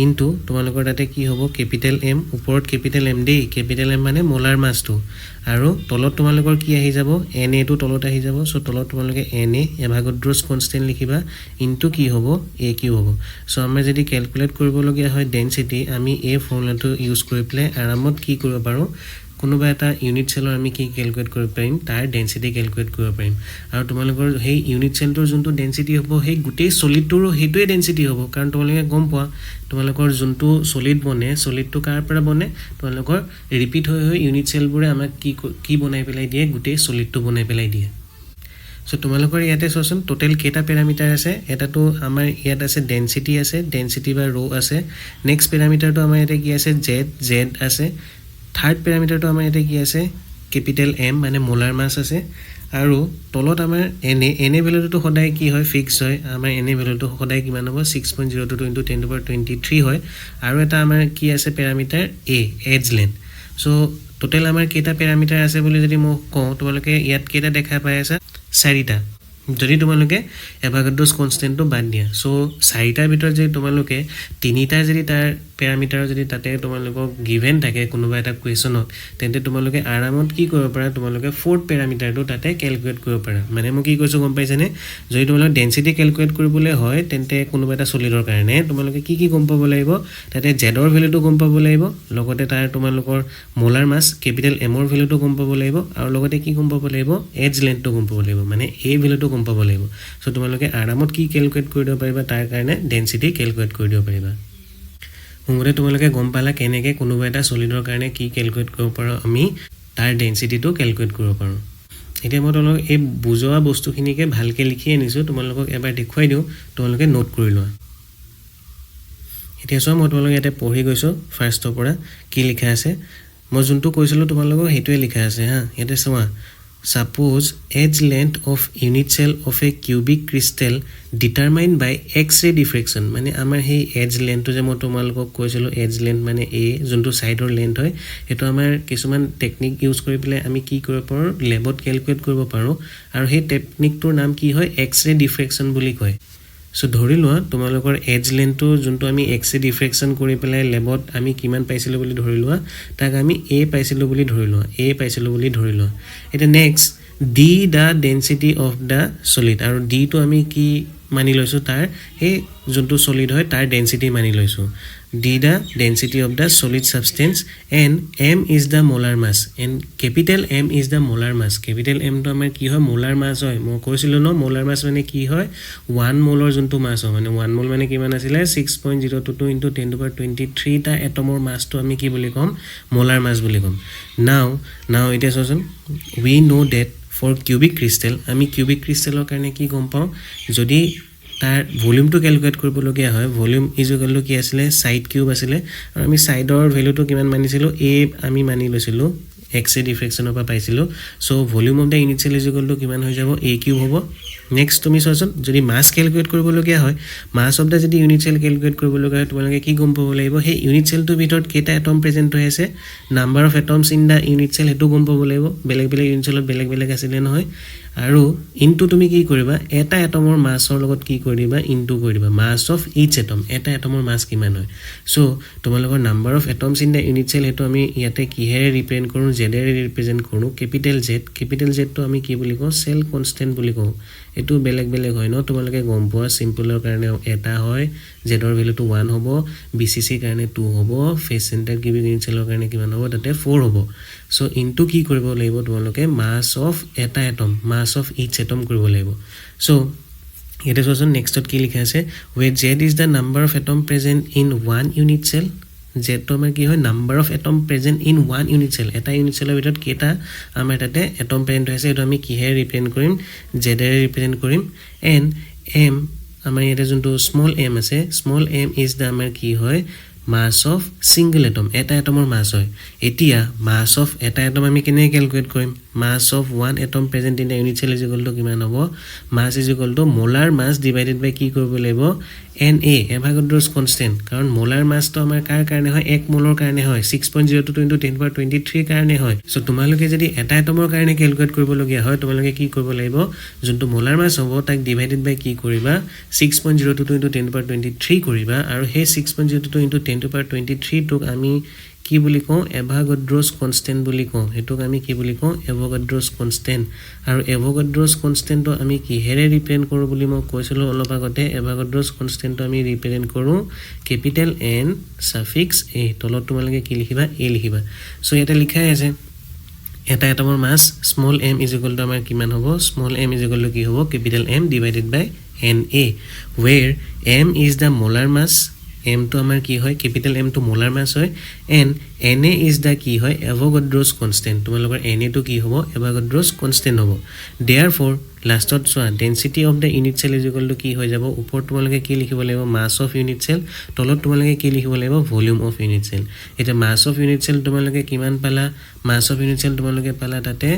into তোমালোকৰ তাতে কি হ'ব কেপিটেল M ওপৰত কেপিটেল M দেই কেপিটেল M মানে মোলাৰ মাছটো আৰু তলত তোমালোকৰ কি আহি যাব Na টো তলত আহি যাব সো তলত তোমালোকে Na এভাগাড্ৰোছ কনস্ট্যান্ট লিখিবা ইনটু কি হ'ব a কিউ হ'ব সো আমি যদি ক্যালকুলেট কৰিব লগিয়া হয় ডেনসিটি আমি এই ফৰ্মুলাটো ইউজ কৰি প্লে আৰামত কি কৰিব পাৰো কোনোবা এটা ইউনিট সেলৰ আমি কি ক্যালকুলেট কৰিব পাৰিম তাৰ ডেনসিটি ক্যালকুলেট কৰিব পাৰিম আৰু তোমালোকৰ সেই ইউনিট সেলটোৰ যোনটো ডেনসিটি হ'ব সেই গুটেই সলিডটোৰো হেতুৱে ডেনসিটি হ'ব কাৰণ তোমালোকে গম পোৱা তোমালোকৰ যোনটো সলিড বনে সলিডটো কাৰ পৰা বনে তোমালোকৰ ৰিপিট হৈ ইউনিট সেলবোৰে আমাক কি বনাই পেলাই দিয়ে গুটেই সলিডটো বনাই পেলাই দিয়ে সো তোমালোকৰ ইয়াতে চোৱাচোন টোটাল কেটা প্যাৰামিটাৰ আছে এটাটো আমাৰ ইয়াত আছে ডেনসিটি বা ৰো আছে নেক্সট প্যাৰামিটাৰটো আমাৰ ইয়াতে কি আছে Z আছে থাৰ্ড প্যাৰামিটাৰটো আমাৰ ইয়াতে কি আছে কেপিটেল M মানে মোলাৰ মাস আছে আৰু তলত আমাৰ Na ভ্যালুটো সদায় কি হয় ফিক্স হয় আমাৰ Na ভ্যালুটো সদায় কিমান হ'ব 6.022 ইনটু 10 টু পাৱাৰ 23 হয় আৰু এটা আমাৰ কি আছে parameter A edge length so total আমাৰ কেটা প্যাৰামিটাৰ আছে বুলি যদি মই কওঁ তোমালোকে ইয়াত কেটা দেখা পাই আছে চাৰিটা যদি তোমালোকে এভাগাড্ৰোছ কনস্ট্যান্টটো বাদ দিয়া সো চাৰিটাৰ ভিতৰত যদি তোমালোকে তিনিটা যদি তাৰ প্যাৰামিটাৰ যদি তাতে তোমালোকক গিভেন থাকে কোনোবা এটা কোৱেশ্যনত তেন্তে তোমালোকে আৰামত কি কৰিব পাৰা তোমালোকে ফৰ্থ প্যাৰামিটাৰটো তাতে ক্যালকুলেট কৰিব পাৰা মানে মই কি কৈছো গম পাইছানে যদি তোমালোকে ডেনসিটি ক্যালকুলেট কৰিবলৈ হয় তেন্তে কোনোবা এটা সলিডৰ কাৰণে তোমালোকে কি গম পাব লাগিব তাতে Z ৰ ভ্যালুটো গম পাব লাগিব লগতে তাৰ তোমালোকৰ মোলাৰ মাস কেপিটেল M ৰ ভ্যালুটো গম পাব লাগিব আৰু লগতে কি গম পাব লাগিব এজ লেন্থটো গম পাব লাগিব মানে এই ভ্যালুটো গম পাব লাগিব সো তোমালোকে আৰামত কি ক্যালকুলেট কৰি দিব পাৰিবা তাৰ কাৰণে ডেনসিটি ক্যালকুলেট কৰি দিব পাৰিবা মোৰে তোমালোকে গম পালা কেনেকৈ কোনোবা এটা সলিডৰ কাৰণে কি ক্যালকুলেট কৰিব পাৰো আমি তাৰ ডেনসিটিটো ক্যালকুলেট কৰিব পাৰো এতিয়া মই তোমালোকক এই বুজোৱা বস্তুখিনিকে ভালকে লিখি আনিছো তোমালোকক এবাৰ দেখুৱাই দিও তোমালোকে নোট কৰি লোৱা এতিয়া মই তোমালোকক ইয়াতে পঢ়ি গৈছো ফাৰ্ষ্টৰ পৰা কি লিখা আছে মই যোনটো কৈছিলো তোমালোকক হেতুৱে লিখা আছে হা ইয়াতে চোৱা Suppose edge length of unit cell of a cubic crystal determined by X-ray diffraction মানে আমাৰ সেই edge length যে মই তোমালোকক কৈছিলো edge length মানে a যোনটো সাইডৰ length হয় এটো আমাৰ কিছুমান টেকনিক ইউজ কৰি পেলাই আমি কি কৰিব পাৰো ল্যাবত ক্যালকুলেট কৰিব পাৰো আৰু সেই টেকনিকটোৰ নাম কি হয় X-ray diffraction বুলি কয় সো ধৰি লোৱা তোমালোকৰ এজ লেন্থটো যোনটো আমি X-ray diffraction কৰি পেলাই ল্যাবত আমি কিমান পাইছিলো বুলি ধৰি লোৱা তাক আমি a পাইছিলো বুলি ধৰি লোৱা এটা next D the density of the solid আৰু ডিটো আমি কি মানি লৈছোঁ তাৰ সেই যোনটো সলিড হয় তাৰ ডেন্সিটি মানি লৈছোঁ d the density of the solid substance and m is the molar mass and capital M is the molar mass capital M to আমাৰ কি হয় molar mass হয় মই কৈছিলো ন molar mass মানে কি হয় 1 molar যোনটো mass হয় মানে 1 mol মানে কিমান আছিল 6.022 into 10 to the power 23 টা atomৰ mass to আমি কি বুলি কম molar mass বুলি কম now it is also we know that for cubic crystal আমি cubic crystalৰ কাৰণে কি গম পাওঁ যদি তাৰ ভলিউমটো ক্যালকুলেট কৰিবলগীয়া হয় ভলিউম ইকুৱেল কি আছিল সাইড কিউব আছিল আৰু আমি সাইডৰ ভ্যালুটো কিমান মানিছিলো a আমি মানি লৈছিলো x এ ডিফ্ৰেকশনৰ পৰা পাইছিলো so volume of the initial equal কিমান হৈ যাব a কিউব হ'ব নেক্সট তুমি চোৱাচোন যদি মাস ক্যালকুলেট কৰিবলগীয়া হয় মাস অফ দা যদি ইউনিট সেল ক্যালকুলেট কৰিবলগীয়া হয় তোমালোকে কি গম পাব লাগিব হে ইউনিট সেলটোৰ ভিতৰত কেটা এটম প্ৰেজেন্ট হৈ আছে number of atoms in the unit cell হেতু গম পাব লাগিব বেলেগ বেলেগ ইউনিট সেলত বেলেগ বেলেগ আছিল নহয় আৰু ইনটু তুমি কি কৰিবা এটা এটমৰ মাছৰ লগত কি কৰিবা ইনটু কৰিবা মাস অফ ইচ এটম এটা এটমৰ মাস কিমান হয় সো তোমালোকৰ number of atoms in the unit cell হেতু আমি ইয়াতে কিহেৰে ৰিপ্ৰেজেন্ট কৰো জেডেৰে ৰিপ্ৰেজেন্ট কৰো ক্যাপিটেল জেড তো আমি কি বুলি কওঁ সেল কনস্ট্যান্ট বুলি কওঁ এটো বেলেগ বেলেগ হয় ন তোমালোকে গম পোৱা সিম্পলৰ কাৰণে এটা হয় জেডৰ ভ্যালুটো 1 হ'ব বিসিসি কাৰণে 2 হ'ব ফেজ সেন্টাৰ কিউবিক ইউনিট সেলৰ কাৰণে কিমান হ'ব তাতে 4 হ'ব সো ইনটু কি কৰিব লাগিব তোমালোকে মাস অফ এটা atom mass of each atom কৰিব লাগিব সো এটা কোৱেশ্চন নেক্সটত কি লিখা আছে where z is the number of atom present in one unit cell z তো আমাৰ কি হয় number of atom present in one unit cell এটা ইউনিট সেলৰ ভিতৰত কেটা আমাৰ তাতে এটম প্ৰেজেন্ট হৈছে এটো আমি কিহে ৰিপ্ৰেজেন্ট কৰিম z এৰে ৰিপ্ৰেজেন্ট কৰিম এন্ড m আমাৰ ইয়াতে যোনটো স্মল m আছে স্মল m ইজ দা আমাৰ কি হয় mass of single atom এটা এটমৰ mass হয় এতিয়া mass of এটা এটম আমি কেনে ক্যালকুলেট কৰিম mass of one atom present in the unit cell is equal to কিমান হ'ব mass is equal to molar mass divided by কি কৰিব লাগিব Na Avogadro's constant কাৰণ molar mass তো আমাৰ কাৰ কাৰণে হয় 1 মোলৰ কাৰণে হয় 6.02 into 10 power 23 কাৰণে হয় সো তোমালোকে যদি এটা এটমৰ কাৰণে ক্যালকুলেট কৰিব লগিয়া হয় তোমালোকে কি কৰিব লাগিব যোনটো molar mass হ'ব তাক ডিভাইডেড বাই কি কৰিবা 6.02 into 10 power 23 কৰিবা আৰু হে 6.02 into 10 to power 23 টোক আমি কি বুলি কওঁ Avogadro's constant বুলি কওঁ হেতুক আমি কি বুলি কওঁ Avogadro's constant আৰু Avogadro's constant তো আমি কি হেৰে ৰিপ্ৰেজেন্ট কৰো বুলি মই কৈছিলো অলপ আগতে Avogadro's constant তো আমি ৰিপ্ৰেজেন্ট কৰো ক্যাপিটেল N suffix a তলত তোমালোকে কি লিখিবা a লিখিবা সো এটা লিখা আছে এটা এটমৰ mass small m is equal to আমাৰ কিমান হ'ব small m is equal to কি হ'ব capital M divided by Na where m is the molar mass m to আমাৰ কি হয় capital M to molar mass হয় and Na is the কি হয় Avogadro's constant তোমালোকৰ Na to কি হ'ব Avogadro's constant হ'ব therefore lastত সোৱা density of the unit cell is equal to কি হৈ যাব ওপৰত তোমালোকে কি লিখিব লাগিব mass of unit cell তলত তোমালোকে কি লিখিব লাগিব volume of unit cell এটা mass of unit cell তোমালোকে কিমান পালা mass of unit cell তোমালোকে পালা তাতে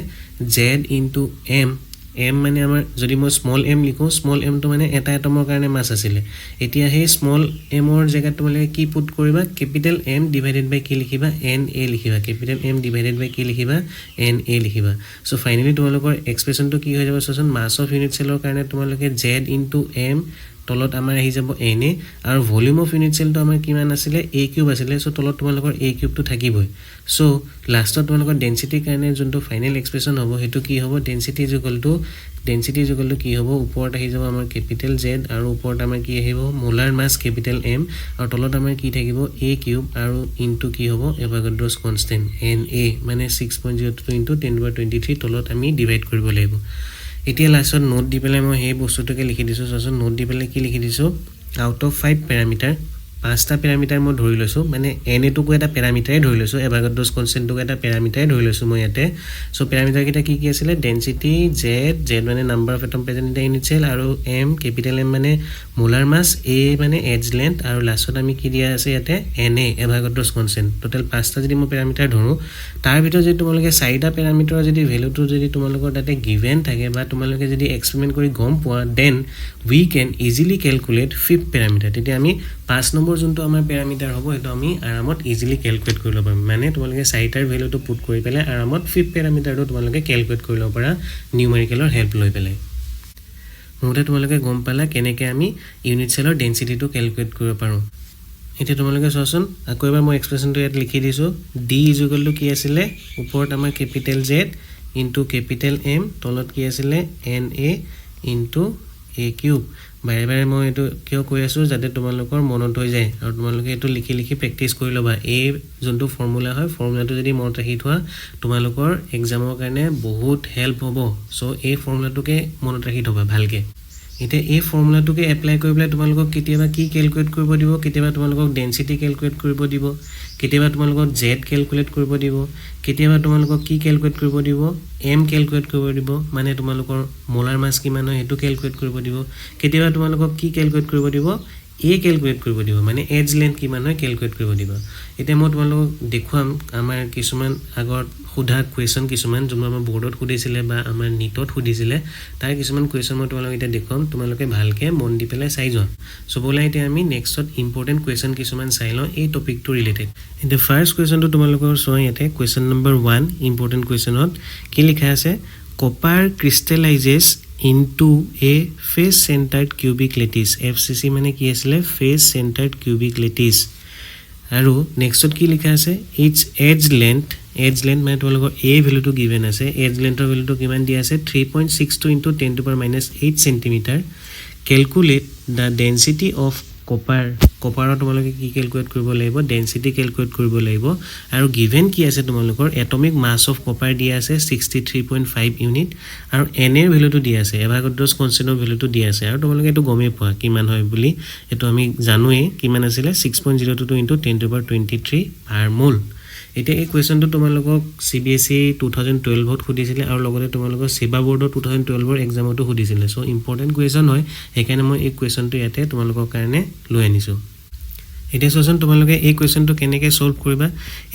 z into m m মানে আমাৰ যদি মই স্মল m লিখো স্মল m তো মানে এটা এটমৰ কাৰণে মাস আছিল এতিয়া হে স্মল m ৰ জায়গাত তোমালোকে কি পুট কৰিবা ক্যাপিটেল M ডিভাইডেড বাই কি লিখিবা Na লিখিবা ক্যাপিটেল M ডিভাইডেড বাই কি লিখিবা Na লিখিবা সো ফাইনালি তোমালোকৰ এক্সপ্ৰেছনটো কি হৈ যাব সচন মাস অফ ইউনিট সেলৰ কাৰণে তোমালোকে z into m তলত আমাৰ আহি যাব Na আৰু ভলিউম অফ ইউনিট সেল তো আমাৰ কিমান আছিল a কিউব আছিল সো তলত তোমালোকৰ a কিউব তো থাকিবই সো লাষ্টত তোমালোকৰ ডেন্সিটিৰ কাৰণে যোনটো ফাইনাল এক্সপ্ৰেছন হ'ব হেতু কি হ'ব ডেন্সিটি ইজ ইকুৱেল টু কি হ'ব ওপৰত আহি যাব আমাৰ ক্যাপিটেল Z আৰু ওপৰত আমাৰ কি আহিব মোলাৰ মাস ক্যাপিটেল M আৰু তলত আমাৰ কি থাকিব a কিউব আৰু ইনটু কি হ'ব Avogadro's constant Na মানে 6.02 into 10 to the power 23 তলত আমি ডিভাইড কৰিব লাগিব এতিয়া লাষ্টত নোট দি পেলাই মই এই বস্তুটোকে লিখি দিছো সচন নোট দি পেলাই কি লিখি দিছো আউট অফ 5 প্যাৰামিটাৰ পাঁচটা প্যাৰামিটাৰ মই ধৰি লৈছো মানে Na টো এটা প্যাৰামিটাৰে ধৰি লৈছো Avogadro's constant টো এটা প্যাৰামিটাৰে ধৰি লৈছো মই ইয়াতে সো প্যাৰামিটাৰ কিটা কি আছিল ডেন্সিটি z মানে number of atom present in the unit cell আৰু m ক্যাপিটেল M মানে মোলাৰ মাস a মানে এজ লেন্থ আৰু লাষ্টত আমি কি দিয়া আছে ইয়াতে Na Avogadro's constant টোটাল পাঁচটা যদি মই প্যাৰামিটাৰ ধৰো তাৰ ভিতৰত যদি তোমালোকে চাৰিটা প্যাৰামিটাৰৰ যদি ভ্যালুটো যদি তোমালোকৰ তাতে গিভেন থাকে বা তোমালোকে যদি এক্সপেৰিমেন্ট কৰি গম পোৱা then we can easily calculate fifth parameter তেতিয়া আমি 5 নম্বৰ যোনটো আমাৰ প্যাৰামিটাৰ হ'ব এটো আমি আৰামত ইজিলি ক্যালকুলেট কৰি ল'ব পাৰিম মানে তোমালোকে চাৰিটাৰ ভ্যালুটো পুট কৰি পেলাই আৰামত ফিফথ প্যাৰামিটাৰটো তোমালোকে ক্যালকুলেট কৰি ল'ব পাৰা নিউমেৰিকেলৰ হেল্প লৈ পেলাই মোতে তোমালোকে গম পালা কেনেকৈ আমি ইউনিট সেলৰ ডেন্সিটিটো ক্যালকুলেট কৰিব পাৰো এতিয়া তোমালোকে চোৱাচোন আকৌ এবাৰ মই এক্সপ্ৰেছনটো ইয়াত লিখি দিছো d কি আছিল ওপৰত আমাৰ capital Z into capital M তলত কি আছিলে Na ইনটু A কিউব বাৰে বাৰে মই এটো কিয় কৈ আছো যাতে তোমালোকৰ মনত হৈ যায় আৰু তোমালোকে এটো লিখি লিখি প্ৰেক্টিস কৰি লবা এই যোনটো ফৰ্মুলা হয় ফৰ্মুলাটো যদি মনত ৰাখি থোৱা তোমালোকৰ এক্সামৰ কাৰণে বহুত হেল্প হ'ব সো এই ফৰ্মুলাটোকে মনত ৰাখি থবা ভালকে এটা এই ফৰ্মুলাটোকে এপ্লাই কৰিবলৈ তোমালোকক কেতিয়াবা কি ক্যালকুলেট কৰিব দিব কেতিয়াবা তোমালোকক ডেনসিটি ক্যালকুলেট কৰিব দিব কেতিয়াবা তোমালোকক z ক্যালকুলেট কৰিব দিব কেতিয়াবা তোমালোকক কি ক্যালকুলেট কৰিব দিব m ক্যালকুলেট কৰিব দিব মানে তোমালোকৰ মোলাৰ মাস কিমান হয় হেতু ক্যালকুলেট কৰিব দিব কেতিয়াবা তোমালোকক কি ক্যালকুলেট কৰিব দিব a ক্যালকুলেট কৰিব দিব মানে এজ লেন্থ কিমান হয় ক্যালকুলেট কৰিব দিব এটা মই তোমালোকক দেখুৱাম আমাৰ কিছুমান আগৰ খুদা কোৱেশ্চন কিছুমান যোন আমাৰ বোৰ্ডত খুদিছিলে বা আমাৰ নিটত খুদিছিলে তাৰ কিছুমান কোৱেশ্চন মই তোমালোকক এটা দেখুৱাম তোমালোকে ভালকে মন দি পেলাই চাই যোৱা সো বলা এতিয়া আমি নেক্সটত ইম্পৰ্টেন্ট কোৱেশ্চন কিছুমান চাই লওঁ এই টপিকটো ৰিলেটেড ইন দ্য ফাৰ্স্ট কোৱেশ্চনটো তোমালোকৰ চোৱা ইয়াতে কোৱেশ্চন নম্বৰ 1 ইম্পৰ্টেন্ট কোৱেশ্চনত কি লিখা আছে copper ক্ৰিষ্টেলাইজেছ into a face centered cubic lattice FCC মানে কি আছিল face centered cubic lattice আৰু নেক্সটত কি লিখা আছে its edge length মানে তোমালোকৰ a ভ্যালু টো given আছে edge length ৰ ভ্যালু টো কিমান দিয়া আছে 3.62 into 10 to the power minus 8 cm calculate the density of copper তোমালোকে কি ক্যালকুলেট কৰিব লাগিব ডেনসিটি ক্যালকুলেট কৰিব লাগিব আৰু given কি আছে তোমালোকৰ এটমিক মাস অফ কপাৰ দিয়া আছে 63.5 ইউনিট আৰু n এৰ ভ্যালুটো দিয়া আছে এভাগড্ৰছ কনষ্টেন্টৰ ভ্যালুটো দিয়া আছে আৰু তোমালোকে এটো গমে পোৱা কিমান হয় বুলি এটো আমি জানোৱে কিমান আছিল 6.02 into 10 to the power 23 পাৰ মোল এটা এই কোৱেশ্চনটো তোমালোকক CBSE 2012 ত খুদিছিলে আৰু লগতে তোমালোকৰ সেবা বোৰ্ডৰ 2012 ৰ এক্সামটো খুদিছিলে সো ইম্পৰ্টেন্ট কোৱেশ্চন হয় সেইকাৰণে মই এই কোৱেশ্চনটো ইয়াতে তোমালোকৰ কাৰণে লৈ আনিছো এটা সচন তোমালোকে এই কোৱেশ্চনটো কেনেকৈ সলভ কৰিবা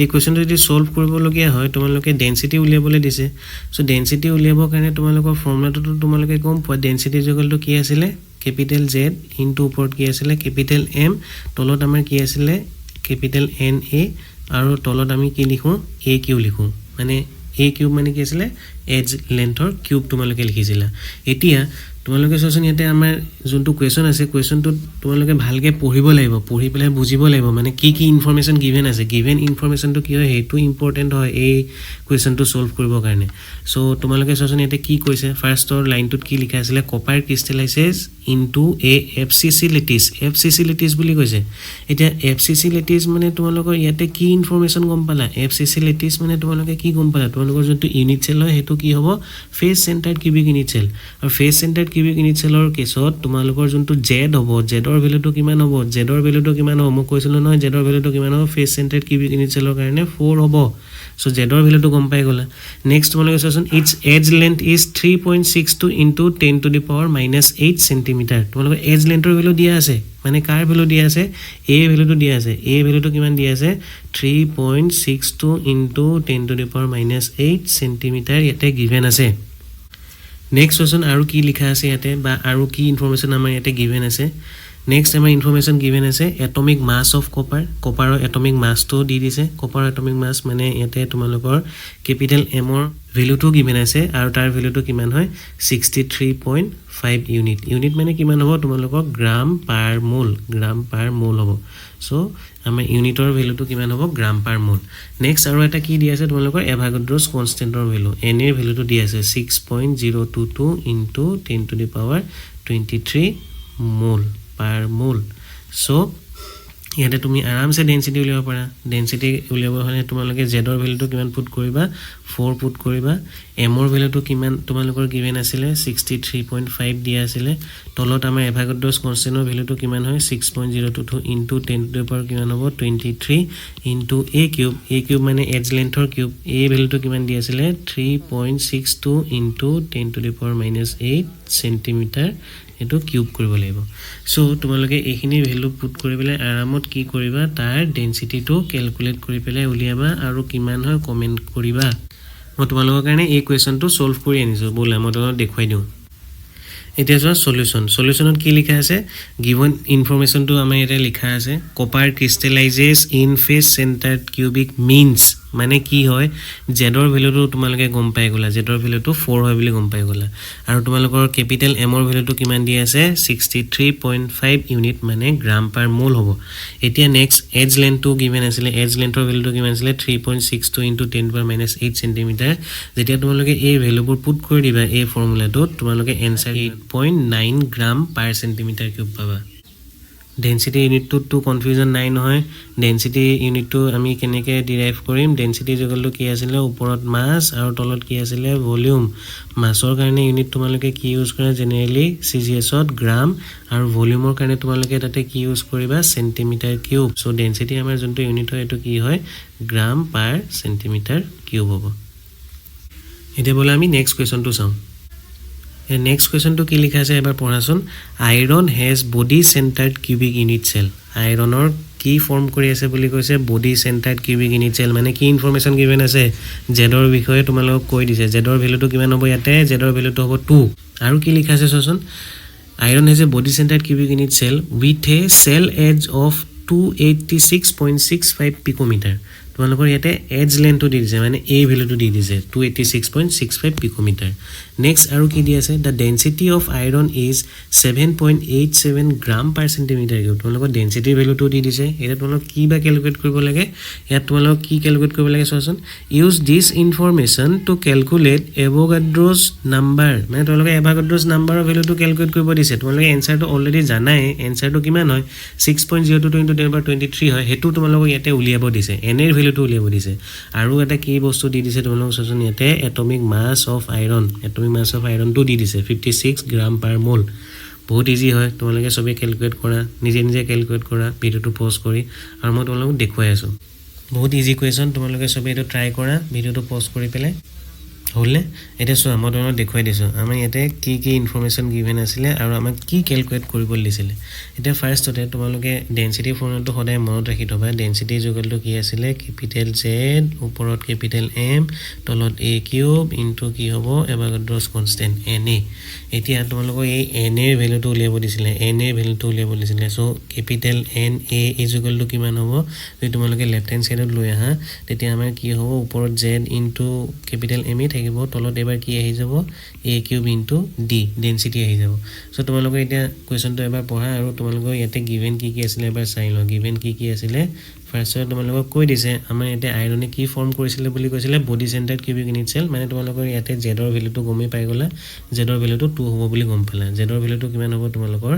এই কোৱেশ্চনটো যদি সলভ কৰিব লগিয়া হয় তোমালোকে ডেনসিটি উলিয়াবলৈ দিছে সো ডেনসিটি উলিয়াবৰ কাৰণে তোমালোকৰ ফৰ্মুলাটো তোমালোকে গম পোৱা ডেনসিটি ইকুৱেলটো কি আছিল ক্যাপিটেল Z ইনটু ওপৰত কি আছিল ক্যাপিটেল M তলত আমাৰ কি আছিল ক্যাপিটেল Na আৰু তলত আমি কি লিখো a কিউ লিখো মানে a কিউব মানে কি আছিল এজ লেন্থৰ কিউব তোমালোকে লিখিছিলা এতিয়া তোমালোকে সচন ইয়াতে আমাৰ যোনটো কোৱেশ্চন আছে কোৱেশ্চনটো তোমালোকে ভালকে পঢ়িব লাগিব পঢ়ি পেলাই বুজিব লাগিব মানে কি কি ইনফৰমেশন গিভেন আছে গিভেন ইনফৰমেশনটো কি হয় হেতু ইম্পৰ্টেন্ট হয় এই কোৱেশ্চনটো সলভ কৰিবৰ কাৰণে সো তোমালোকে সচন ইয়াতে কি কৈছে ফাৰ্ষ্টৰ লাইনটোত কি লিখা আছিল copper ক্ৰিষ্টেলাইজেছ into a FCC lattice বুলি কৈছে এতিয়া FCC lattice মানে তোমালোকৰ ইয়াতে কি ইনফৰমেশন গম পালা FCC lattice মানে তোমালোকে কি গম পালা তোমালোকৰ যোনটো ইউনিট সেল হয় হেতু কি হ'ব face centred cubic unit cell আৰু ফেস সেন্টাৰ্ড কিউবিক ইউনিট সেলৰ কেছত তোমালোকৰ যোনটো z হ'ব z ৰ ভ্যালুটো কিমান হ'ব z ৰ ভ্যালুটো কিমান হ'ব মই কৈছিলো নহয় z ৰ ভ্যালুটো কিমান হ'ব ফেস সেন্টাৰ্ড কিউবিক ইউনিট সেলৰ কাৰণে 4 হ'ব সো z ৰ ভ্যালুটো গম পাই গলা নেক্সট তোমালোকে চাচোন its edge length is 3.62 into 10 to the power minus 8 cm তোমালোকৰ edge length ৰ ভ্যালু দিয়া আছে মানে কাৰ ভ্যালু দিয়া আছে a ভ্যালুটো দিয়া আছে a ভ্যালুটো কিমান দিয়া আছে 3.62 into 10 to the power minus 8 cm ইয়াতে given আছে নেক্সট কোৱেশ্চন আৰু কি লিখা আছে ইয়াতে বা আৰু কি ইনফৰমেশন আমাৰ ইয়াতে given আছে নেক্সট আমাৰ ইনফৰমেশন given আছে এটমিক মাস অফ কপাৰৰ এটমিক মাসটো দি দিছে কপাৰৰ এটমিক মাস মানে ইয়াতে তোমালোকৰ ক্যাপিটেল M ৰ ভ্যালুটো given আছে আৰু তাৰ ভ্যালুটো কিমান হয় 63.5 ইউনিট মানে কিমান হ'ব তোমালোকৰ গ্ৰাম পাৰ মোল হ'ব সো আমাৰ ইউনিটৰ ভ্যালুটো কিমান হ'ব গ্ৰাম পাৰ মোল নেক্সট আৰু এটা কি দি আছে তোমালোকৰ এভাগড্ৰছ কনষ্টেন্টৰ ভ্যালু n এৰ ভ্যালুটো দি আছে 6.022 into 10 to the power 23 মোল পাৰ মোল সো ইয়াতে তুমি আৰামসে ডেনসিটি উলিয়াব পাৰা ডেনসিটি উলিয়াব হলে তোমালোকে z ৰ ভ্যালুটো কিমান পুট কৰিবা 4 পুট কৰিবা m ৰ ভ্যালুটো কিমান তোমালোকৰ given আছিল 63.5 দিয়া আছিল তলত আমাৰ এভাগড্ৰছ কনষ্টেন্টৰ ভ্যালুটো কিমান হয় 6.022 into 10 to the power কিমান হ'ব 23 into a কিউব মানে এজ লেন্থৰ কিউব a ভ্যালুটো কিমান দিয়া আছিল 3.62 into 10 to the power minus 8 cm এটো কিউব কৰিব লাগিব সো তোমালোকে এইখিনি ভ্যালু পুট কৰি পেলাই আৰামত কি কৰিবা তাৰ ডেনসিটিটো ক্যালকুলেট কৰি পেলাই উলিয়াবা আৰু কিমান হয় কমেন্ট কৰিবা মই তোমালোকৰ কাৰণে এই কোৱেশ্চনটো সলভ কৰি আনিছো বলা মই তোমাক দেখুৱাই দিও এতিয়া যোৱা সলিউশনত কি লিখা আছে গিভেন ইনফৰমেশনটো আমাৰ ইয়াতে লিখা আছে copper crystallises in face centred cubic means মানে কি হয় জেডৰ ভ্যালুটো তোমালোকে গম পাই গলা জেডৰ ভ্যালুটো 4 হয় বুলি গম পাই গলা আৰু তোমালোকৰ ক্যাপিটেল এমৰ ভ্যালুটো কিমান দি আছে 63.5 ইউনিট মানে গ্ৰাম পাৰ মোল হ'ব এতিয়া নেক্সট এজ লেন্থটো গিভেন আছিল এজ লেন্থৰ ভ্যালুটো কিমান আছিল 3.62 * 10⁻8 সেন্টিমিটাৰ যেতিয়া তোমালোকে এই ভ্যালুবোৰ পুট কৰি দিবা এই ফৰ্মুলাটোত তোমালোকে এনসাৰ 8.9 গ্ৰাম পাৰ সেন্টিমিটাৰ কিউব পাবা ডেন্সিটি ইউনিটটো তো কনফিউজন নাই নহয় ডেন্সিটি ইউনিটটো আমি কেনেকৈ ডিৰাইভ কৰিম ডেন্সিটি জগলটো কি আছিল ওপৰত মাস আৰু তলত কি আছিল ভলিউম মাসৰ কাৰণে ইউনিট তোমালোকে কি ইউজ কৰা জেনেৰেলি সিজিএছত গ্ৰাম আৰু ভলিউমৰ কাৰণে তোমালোকে তাতে কি ইউজ কৰিবা সেন্টিমিটাৰ কিউব সো ডেন্সিটি আমাৰ যোনটো ইউনিট হয় এটো কি হয় গ্ৰাম পাৰ সেন্টিমিটাৰ কিউব হ'ব এতিয়া বলা আমি নেক্সট কোৱেশ্চনটো চাও next question to ki likha ase ebar porasun iron has body centered cubic unit cell iron or ki form kori ase boli koise body centered cubic unit cell mane ki information given ase z or bikhoye tumalok koi dise z or value to kiman hobo yate z or value to hobo 2 aru ki likha ase sosun iron has a body centered cubic unit cell with a cell edge of 286.65 picometer তোমালোকৰ ইয়াতে as লেন্থটো দি দিছে মানে এই ভ্যালুটো দি দিছে 286.65 পিকোমিটাৰ next আৰু কি দি আছে the density of iron is 7.87 gram per centimetre cube তোমালোকৰ ডেন্সিটিৰ ভ্যালুটো দি দিছে এটা তোমালোক কি বা ক্যালকুলেট কৰিব লাগে ইয়াত তোমালোক কি ক্যালকুলেট কৰিব লাগে চোৱাচোন use this information to calculate Avogadro's number মানে তোমালোকে এভোগাড্ৰোছ নাম্বাৰৰ ভ্যালুটো ক্যালকুলেট কৰিব দিছে তোমালোকে এনসাৰটো অলৰেডি জানাই এনসাৰটো কিমান হয় 6.02 * 10^23 হয় হেতু তোমালোকক ইয়াতে উলিয়াব দিছে এনৰ ভ্যালুটো উলিয়াব দিছে আৰু এটা কি বস্তু দি দিছে তোমালোক সচন ইয়াতে এটমিক মাস অফ আইৰন টো দি দিছে 56 গ্ৰাম পাৰ মোল বহুত ইজি হয় তোমালোকে সবে ক্যালকুলেট কৰা নিজে নিজে ক্যালকুলেট কৰা ভিডিওটো পজ কৰি আৰু মই তোমালোকক দেখুৱাই আছো বহুত ইজি কোৱেশ্চন তোমালোকে সবে এটো ট্ৰাই কৰা ভিডিওটো পজ কৰি পেলে হলে এটা সো মই তোমালোকক দেখুৱাই দিছো আমি ইয়াতে কি ইনফৰমেশন গিভেন আছিল আৰু আমাক কি ক্যালকুলেট কৰিব দিছিল এটা ফাৰ্ষ্টতে তোমালোকে ডেন্সিটি ফৰ্মুলাটো সদায় মনত ৰাখি থবা ডেন্সিটি জগলটো কি আছিল ক্যাপিটেল জেড ওপৰত ক্যাপিটেল এম তলত এ কিউব ইনটু কি হ'ব এভোগাড্ৰোছ কনস্ট্যান্ট এনএ এতিয়া তোমালোকক এই এনএ এর ভ্যালুটো উলিয়াব দিছিল এনএ এর ভ্যালুটো উলিয়াব দিছিল সো ক্যাপিটেল এন এ ইকুৱেলটো কিমান হ'ব যদি তোমালোকে লেফট হ্যান্ড সাইডত লৈ আহা তেতিয়া আমাৰ কি হ'ব ওপৰত Z into capital M A থাকিব তলত এবাৰ কি আহি যাব এ কিউব ইনটু ডি ডেন্সিটি আহি যাব সো তোমালোকে এতিয়া কোৱেশ্চনটো এবাৰ পঢ়া আৰু তোমালোকে ইয়াতে গিভেন কি আছিল এবাৰ চাই লও গিভেন কি আছিল ফাৰ্স্ট তোমালোকক কৈ দিছে আমাৰ ইয়াতে আইৰনে কি ফৰ্ম কৰিছিল বুলি কৈছিল body centred cubic unit cell মানে তোমালোকৰ ইয়াতে জেডৰ ভ্যালুটো গমে পাই গলা জেডৰ ভ্যালুটো 2 হ'ব বুলি গম পালা জেডৰ ভ্যালুটো কিমান হ'ব তোমালোকৰ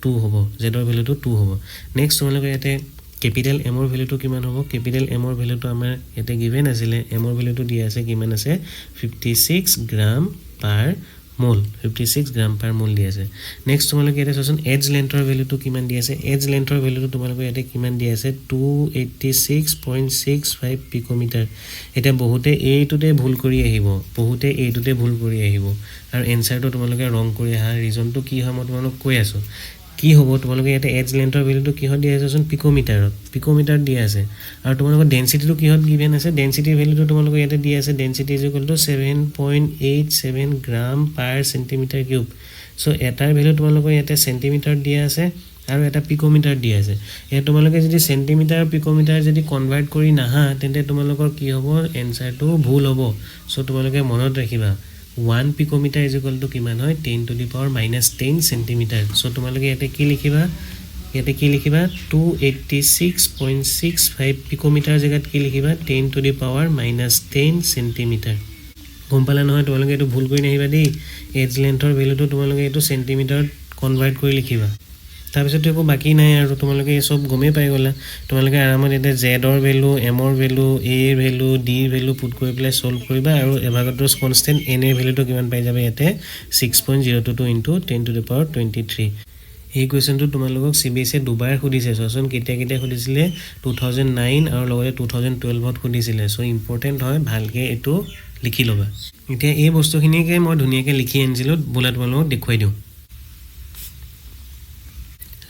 2 হ'ব জেডৰ ভ্যালুটো 2 হ'ব নেক্সট তোমালোকে ইয়াতে ক্যাপিটেল এম এৰ ভ্যালুটো কিমান হ'ব ক্যাপিটেল এম এৰ ভ্যালুটো আমাৰ ইয়াতে গিভেন আছিল এম এৰ ভ্যালুটো দিয়া আছে কিমান আছে 56 গ্ৰাম পাৰ মোল 56 গ্ৰাম পাৰ মোল দি আছে নেক্সট তোমালোকে এটা চোন এজ লেন্থৰ ভ্যালুটো কিমান দি আছে এজ লেন্থৰ ভ্যালুটো তোমালোকে ইয়াতে কিমান দি আছে 286.65 পিকোমিটাৰ এটা বহুতে এইটোতে ভুল কৰি আহিব আৰু এনসাৰটো তোমালোকে ৰং কৰি আহা ৰিজনটো কি হয় মই তোমালোকক কৈ আছো কি হ'ব তোমালোকে ইয়াতে এজ লেন্থৰ ভ্যালুটো কি হয় দিয়া আছে চোন পিকোমিটাৰ দিয়া আছে আৰু তোমালোকৰ ডেন্সিটিটো কি হয় গিভেন আছে ডেন্সিটিৰ ভ্যালুটো তোমালোকে ইয়াতে দিয়া আছে density ইকুৱেলটো 7.87 gram per centimetre cube so এটাৰ ভ্যালু তোমালোকৰ ইয়াতে সেন্টিমিটাৰ দিয়া আছে আৰু এটা পিকোমিটাৰ দিয়া আছে এটা তোমালোকে যদি সেন্টিমিটাৰ পিকোমিটাৰ যদি কনভাৰ্ট কৰি নাহা তেন্তে তোমালোকৰ কি হ'ব এনসাৰটো ভুল হ'ব সো তোমালোকে মনত ৰাখিবা 1 picometer is equal to কিমান হয় 10 to the power minus 10 centimeter so তোমালোকে ইয়াতে কি লিখিবা 286.65 picometer জায়গাত কি লিখিবা 10 to the power minus 10 centimeter গম পালা নহয় তোমালোকে এটো ভুল কৰি নাহিবা দেই এজ লেন্থৰ ভ্যালুটো তোমালোকে এটো সেন্টিমিটাৰত কনভাৰ্ট কৰি লিখিবা তাৰপিছত একো বাকি নাই আৰু তোমালোকে এই সব গমে পাই গলা তোমালোকে আৰামত এটা জেড অৰ ভ্যালু এম অৰ ভ্যালু এ এৰ ভ্যালু ডি এৰ ভ্যালু পুট কৰি প্লে সলভ কৰিবা আৰু এভোগাড্ৰোছ কনস্ট্যান্ট এন এৰ ভ্যালুটো কিমান পাই যাবে ইয়াতে 6.022 * 10 to the power 23 এই কোৱেশ্চনটো তোমালোকক সিবিএসই দুবাৰ খুদিছে সচন কেতিয়া খুদিছিলে 2009 আৰু লগতে 2012 ত খুদিছিলে সো ইম্পৰ্টেন্ট হয় ভালকে এটো লিখি লবা এতিয়া এই বস্তুখিনিকে মই ধুনিয়াকে লিখি আনিছিলো বলা তোমালোকক দেখুৱাই দিও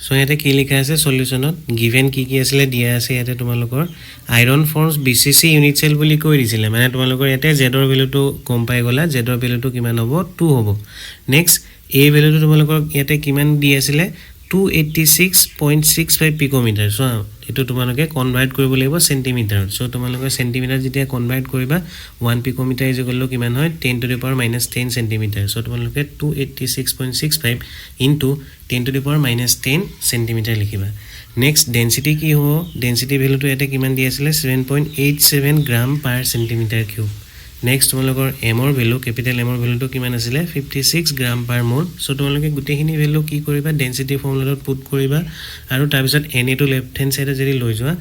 সো ইয়াতে কি লিখা আছে সলিউশনত গিভেন কি আছিলে দিয়া আছে ইয়াতে তোমালোকৰ আইৰন ফৰ্মস বিসিসি ইউনিট সেল বুলি কৈ দিছিলে মানে তোমালোকৰ ইয়াতে জেডৰ ভ্যালুটো কম পাই গলা জেডৰ ভ্যালুটো কিমান হ'ব 2 হ'ব নেক্সট এ ভ্যালুটো তোমালোকৰ ইয়াতে কিমান দি আছিলে 286.65 পিকোমিটাৰ সো এটো তোমালোকে কনভাৰ্ট কৰিব লাগিব সেন্টিমিটাৰ সো তোমালোকে সেন্টিমিটাৰ যেতিয়া কনভাৰ্ট কৰিবা 1 পিকোমিটাৰ ইজ ইকুৱেল টু কিমান হয় 10 to the power -10 centimetre so তোমালোকে 286.65 into 10 to the power -10 centimetre লিখিবা নেক্সট ডেন্সিটি কি হ'ব ডেন্সিটি ভ্যালুটো এতে কিমান দি আছিল 7.87 gram per centimetre cube next তোমালোকৰ m ৰ ভ্যালু ক্যাপিটাল m ৰ ভ্যালুটো কিমান আছিল 56 গ্ৰাম পাৰ মোল সো তোমালোকে গুটেখিনি ভ্যালু কি কৰিবা ডেন্সিটি ফৰ্মুলাত পুট কৰিবা আৰু তাৰ পিছত na টো লেফট হ্যান্ড সাইডে যদি লৈ যোৱা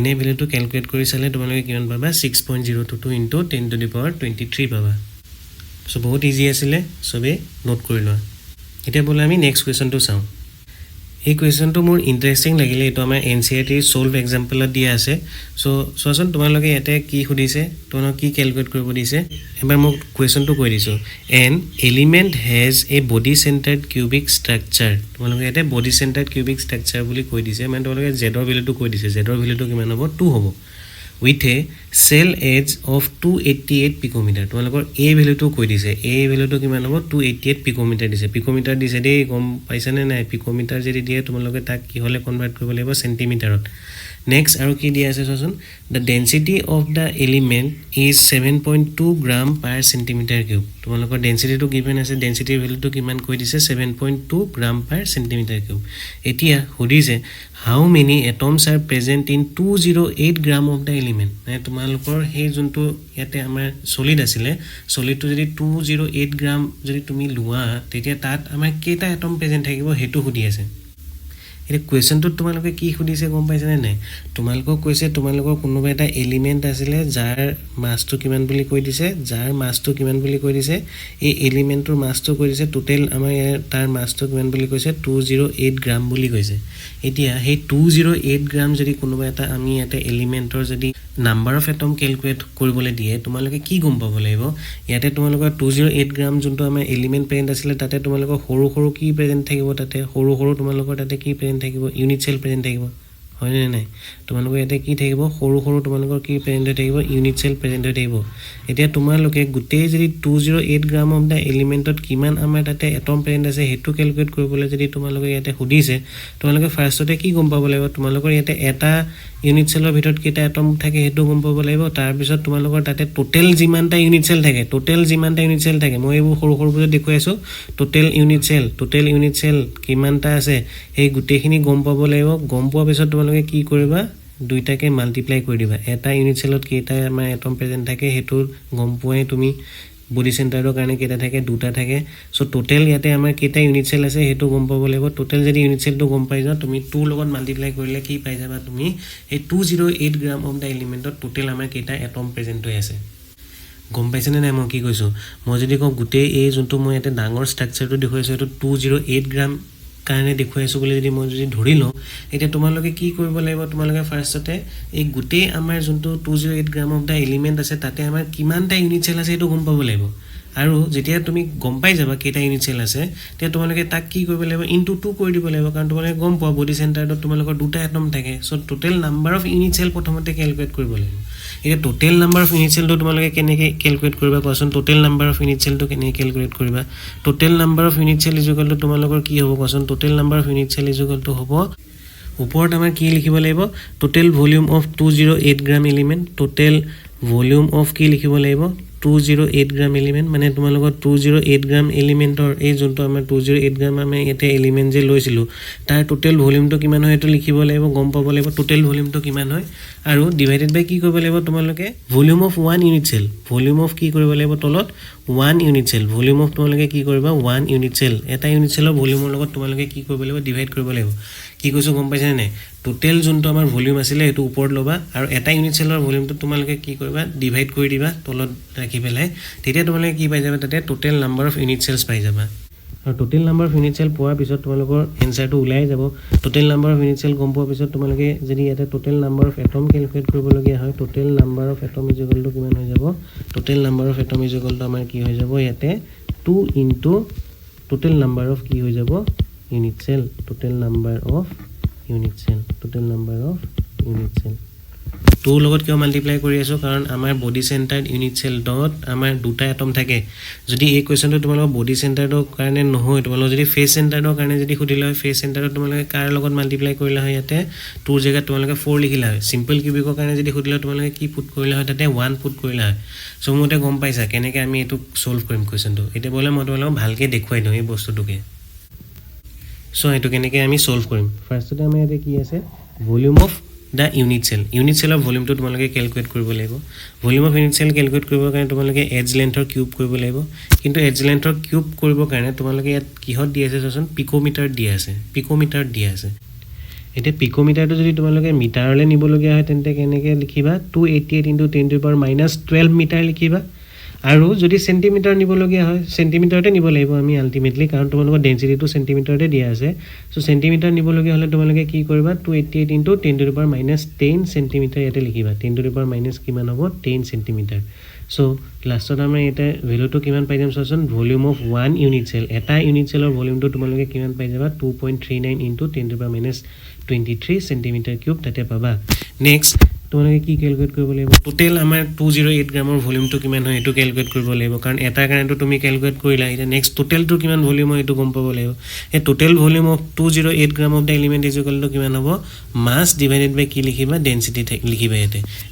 na ভ্যালুটো ক্যালকুলেট কৰি চালে তোমালোকে কিমান পাবা 6.022 ইনটু 10 টু দি পাৱাৰ 23 পাবা সো বহুত ইজি আছিল সবে নোট কৰি লোৱা এতিয়া বলে আমি নেক্সট কোৱেশ্চনটো চাও এই কোৱেশ্চনটো মোৰ ইন্টাৰেষ্টিং লাগিলে এটো আমাৰ এনসিআৰটি সলভ এক্সাম্পলত দিয়া আছে সো সোৱাচোন তোমালোকে এতে কি খুদিছে তোমালোক কি ক্যালকুলেট কৰিব দিছে এবাৰ মই কোৱেশ্চনটো কৈ দিছো an element has a body centred cubic structure তোমালোকে এতে বডি সেন্টাৰ্ড কিউবিক স্ট্ৰাকচাৰ বুলি কৈ দিছে মানে তোমালোকে z ৰ ভ্যালুটো কৈ দিছে z ৰ ভ্যালুটো কিমান হ'ব 2 হ'ব with a cell edge of 288 picometer তোমালোকৰ a ভ্যালুটো কৈ দিছে a ভ্যালুটো কিমান হ'ব 288 পিকোমিটাৰ দিছে পিকোমিটাৰ দিছে দেই কম পাইছানে নাই পিকোমিটাৰ যদি দিয়ে তোমালোকে তাক কি হলে কনভাৰ্ট কৰিব লাগিব সেন্টিমিটাৰত নেক্সট আৰু কি দিয়া আছে চোন the density of the element is 7.2 gram per centimeter cube তোমালোকৰ ডেন্সিটিটো গিভেন আছে ডেন্সিটিৰ ভ্যালুটো কিমান কৈ দিছে 7.2 গ্ৰাম per centimeter cube এতিয়া হুদিছে how many atoms are present in 208 gram of the element মানে তোমালোকৰ হে যোনটো ইয়াতে আমাৰ সলিড আছিল সলিডটো যদি 208 গ্ৰাম যদি তুমি লোৱা তেতিয়া তাত আমাৰ কেটা এটম প্ৰেজেন্ট থাকিব হেতু হুদি আছে এটা কোৱেশ্চনটো তোমালোকে কি খুদিছে গম পাইছানে নাই তোমালোকক কৈছে তোমালোকৰ কোনোবা এটা এলিমেন্ট আছিল যাৰ মাসটো কিমান বুলি কৈ দিছে যাৰ মাসটো কিমান বুলি কৈ দিছে এই এলিমেন্টৰ মাসটো কৈ দিছে টোটাল আমাৰ তাৰ মাসটো কিমান বুলি কৈছে 208 গ্ৰাম বুলি কৈছে এতিয়া সেই 208 গ্ৰাম যদি কোনোবা এটা আমি এটা এলিমেন্টৰ যদি নাম্বাৰ অফ এটম ক্যালকুলেট কৰিবলৈ দিয়ে তোমালোকে কি গম পাব লাগিব ইয়াতে তোমালোকৰ 208 গ্ৰাম যোনটো আমাৰ এলিমেন্ট প্ৰেজেন্ট আছিল তাতে তোমালোকৰ সৰু সৰু কি প্ৰেজেন্ট থাকিব তাতে সৰু সৰু তোমালোকৰ তাতে কি প্ৰেজেন্ট থাকিব ইউনিট সেল প্ৰেজেন্ট থাকিব হয় নে নাই তোমালোকৰ ইয়াতে কি থাকিব সৰু সৰু তোমালোকৰ কি প্ৰেজেন্ট থাকিব ইউনিট সেল প্ৰেজেন্ট থাকিব এতিয়া তোমালোকে গুটেই যদি 208 গ্ৰাম অফ দা এলিমেন্টত কিমান আমাৰ তাতে এটম প্ৰেজেন্ট আছে হেতু ক্যালকুলেট কৰিবলৈ যদি তোমালোকে ইয়াতে হুদিছে তোমালোকে ফাৰ্ষ্টতে কি গম পাব লাগিব তোমালোকৰ ইয়াতে এটা ইউনিট সেলৰ ভিতৰত কেটা এটম থাকে হেতু গম পাব লাগিব তাৰ পিছত তোমালোকৰ তাতে টোটাল জিমানটা ইউনিট সেল থাকে মই এই সৰু সৰু বুজি দেখুৱাইছো টোটাল ইউনিট সেল কিমানটা আছে এই গুটেখিনি গম পাব লাগিব গম পোৱাৰ পিছত তোমালোকে কি কৰিবা দুইটাকে মাল্টিপ্লাই কৰি দিবা এটা ইউনিট সেলত কেটা আমাৰ এটম প্ৰেজেন্ট থাকে হেতু গম পোৱাই তুমি বডি সেন্টাৰৰ কাৰণে কেটা থাকে দুটা থাকে সো টোটাল ইয়াতে আমাৰ কেটা ইউনিট সেল আছে হেতু গম পাব লাগিব টোটাল যদি ইউনিট সেলটো গম পাই যাও তুমি 2 লগত মাল্টিপ্লাই কৰিলে কি পাই যাবা তুমি এই 208 গ্ৰাম অফ দা এলিমেন্টত টোটাল আমাৰ কেটা এটম প্ৰেজেন্ট হৈ আছে গম পাইছনে নাই মই কি কৈছো মই যদি কও গুটে এই যোনটো মই এতে ডাঙৰ স্ট্ৰাকচাৰটো দেখুৱাইছো এটো 208 গ্ৰাম কাৰণে দেখুৱাইছো বুলি যদি মই যদি ধৰি লও এটা তোমালোকে কি কৰিব লাগিব তোমালোকে ফাৰ্ষ্টতে এই গুটে আমাৰ যোনটো 208 গ্ৰাম অফ দা এলিমেন্ট আছে তাতে আমাৰ কিমানটা ইউনিট সেল আছে এটো গম পাব লাগিব আৰু যেতিয়া তুমি গম পাই যাবা কেটা ইউনিট সেল আছে তে তোমালোকে তাক কি কৰিব লাগিব ইনটু 2 কৰি দিব লাগিব কাৰণ তোমালোকে গম পোৱা বডি সেন্টাৰত তোমালোকৰ দুটা এটম থাকে so total number of unit cell প্ৰথমতে ক্যালকুলেট কৰিব লাগিব এটা টোটাল নাম্বাৰ অফ ইউনিট সেলটো তোমালোকে কেনেকৈ ক্যালকুলেট কৰিবা কোৱাচোন টোটাল নাম্বাৰ অফ ইউনিট সেলটো কেনেকৈ ক্যালকুলেট কৰিবা total number of unit cell is equal to তোমালোকৰ কি হ'ব কোৱাচোন total number of unit cell is equal to হ'ব ওপৰত আমাৰ কি লিখিব লাগিব total volume of 208 gram element total volume of কি লিখিব লাগিব 208 গ্ৰাম এলিমেন্ট মানে তোমালোকৰ 208 গ্ৰাম এলিমেন্টৰ এই যোনটো আমাৰ 208 গ্ৰাম আমি এতে এলিমেন্ট যে লৈছিলো তাৰ টোটাল ভলিউমটো কিমান হয় এটো লিখিব লাগিব গম পাব লাগিব টোটাল ভলিউমটো কিমান হয় আৰু ডিভাইডেড বাই কি কৰিব লাগিব তোমালোকে volume of 1 unit cell volume of কি কৰিব লাগিব তলত 1 ইউনিট সেল ভলিউম অফ তোমালোকে কি কৰিবা 1 ইউনিট সেল এটা ইউনিট সেলৰ ভলিউমৰ লগত তোমালোকে কি কৰিব লাগিব ডিভাইড কৰিব লাগিব কি কৈছো গম পাইছানে নাই টোটাল যোনটো আমাৰ ভলিউম আছিল এটো ওপৰত লবা আৰু এটা ইউনিট সেলৰ ভলিউমটো তোমালোকে কি কৰিবা ডিভাইড কৰি দিবা তলত ৰাখি পেলাই তেতিয়া তোমালোকে কি পাই যাবা তাতে total number of unit cells পাই যাবা আৰু total number of unit cell পোৱাৰ পিছত তোমালোকৰ এনসাৰটো ওলাই যাব total number of unit cell গম পোৱাৰ পিছত তোমালোকে যদি এটা total number of atom calculate কৰিব লগিয়া হয় total number of atom is equal to কিমান হৈ যাব total number of atom is equal to আমাৰ কি হৈ যাব ইয়াতে 2 ইনটু টোটাল নাম্বাৰ অফ কি হৈ যাব unit cell total number of unit cell 2 লগত কিয় মাল্টিপ্লাই কৰি আছো কাৰণ আমাৰ বডি চেণ্টাৰ্ড ইউনিট চেলটোত আমাৰ দুটা এটম থাকে যদি এই কোৱেশ্চনটো তোমালোকৰ বডি চেণ্টাৰ্ডৰ কাৰণে নহয় তোমালোক যদি ফেজ চেণ্টাৰ্ডৰ কাৰণে যদি খুদিলা হয় ফেজ চেণ্টাৰত তোমালোকে কাৰ লগত মাল্টিপ্লাই কৰিলা হয় ইয়াতে 2 জেগাত তোমালোকে 4 লিখিলা হয় সিম্পল কিউবিকৰ কাৰণে যদি খুদিলা তোমালোকে কি পুট কৰিলা হয় তাতে 1 পুট কৰিলা হয় সো মতে গম পাইছা কেনেকৈ আমি এটো সলভ কৰিম কোৱেশ্চনটো এটা বলে মই তোমালোকক ভালকে দেখুৱাই দিওঁ এই বস্তুটোকে সো এটো কেনেকৈ আমি সলভ কৰিম ফাৰ্ষ্টতে আমাৰ ইয়াতে কি আছে volume of the unit cell of volume to তোমালোকে ক্যালকুলেট কৰিব লাগিব volume of unit cell calculate কৰিবৰ কাৰণে তোমালোকে এজ লেন্থৰ কিউব কৰিব লাগিব কিন্তু এজ লেন্থৰ কিউব কৰিবৰ কাৰণে তোমালোকে ইয়াত কিহত দি আছে চোন পিকোমিটাৰ দি আছে এটা পিকোমিটাৰটো যদি তোমালোকে মিটাৰলে নিবলগীয়া হয় তেন্তে কেনেকৈ লিখিবা 288 * 10⁻12 মিটাৰ লিখিবা আৰু যদি সেন্টিমিটাৰ নিবলগীয়া হয় সেন্টিমিটাৰতে নিব লাগিব আমি আলটিমেটলি কাৰণ তোমালোকৰ ডেনসিটিটো সেন্টিমিটাৰতে দিয়া আছে সো সেন্টিমিটাৰ নিবলগীয়া হলে তোমালোকে কি কৰিবা 288 * 10⁻10 সেন্টিমিটাৰ ইয়াতে লিখিবা 10⁻- কিমান হ'ব 10 সেন্টিমিটাৰ সো লাষ্টত আমাৰ এটা ভ্যালুটো কিমান পাই যাম চোন ভলিউম অফ 1 ইউনিট সেল এটা ইউনিট সেলৰ ভলিউমটো তোমালোকে কিমান পাই যাবা 2.39 * 10⁻23 সেন্টিমিটাৰ কিউব তাতে পাবা নেক্সট তোমালোকে কি ক্যালকুলেট কৰিব লাগিব টোটাল আমাৰ 208 গ্ৰামৰ ভলিউমটো কিমান হয় এটো ক্যালকুলেট কৰিব লাগিব কাৰণ এটা কাৰণেটো তুমি ক্যালকুলেট কৰিলা এটা নেক্সট টোটালটো কিমান ভলিউম হয় এটো গম পাব লাগিব এই total volume of 208 gram of the element is equal to কিমান হ'ব মাস ডিভাইডেড বাই কি লিখিবা ডেনসিটি লিখিবা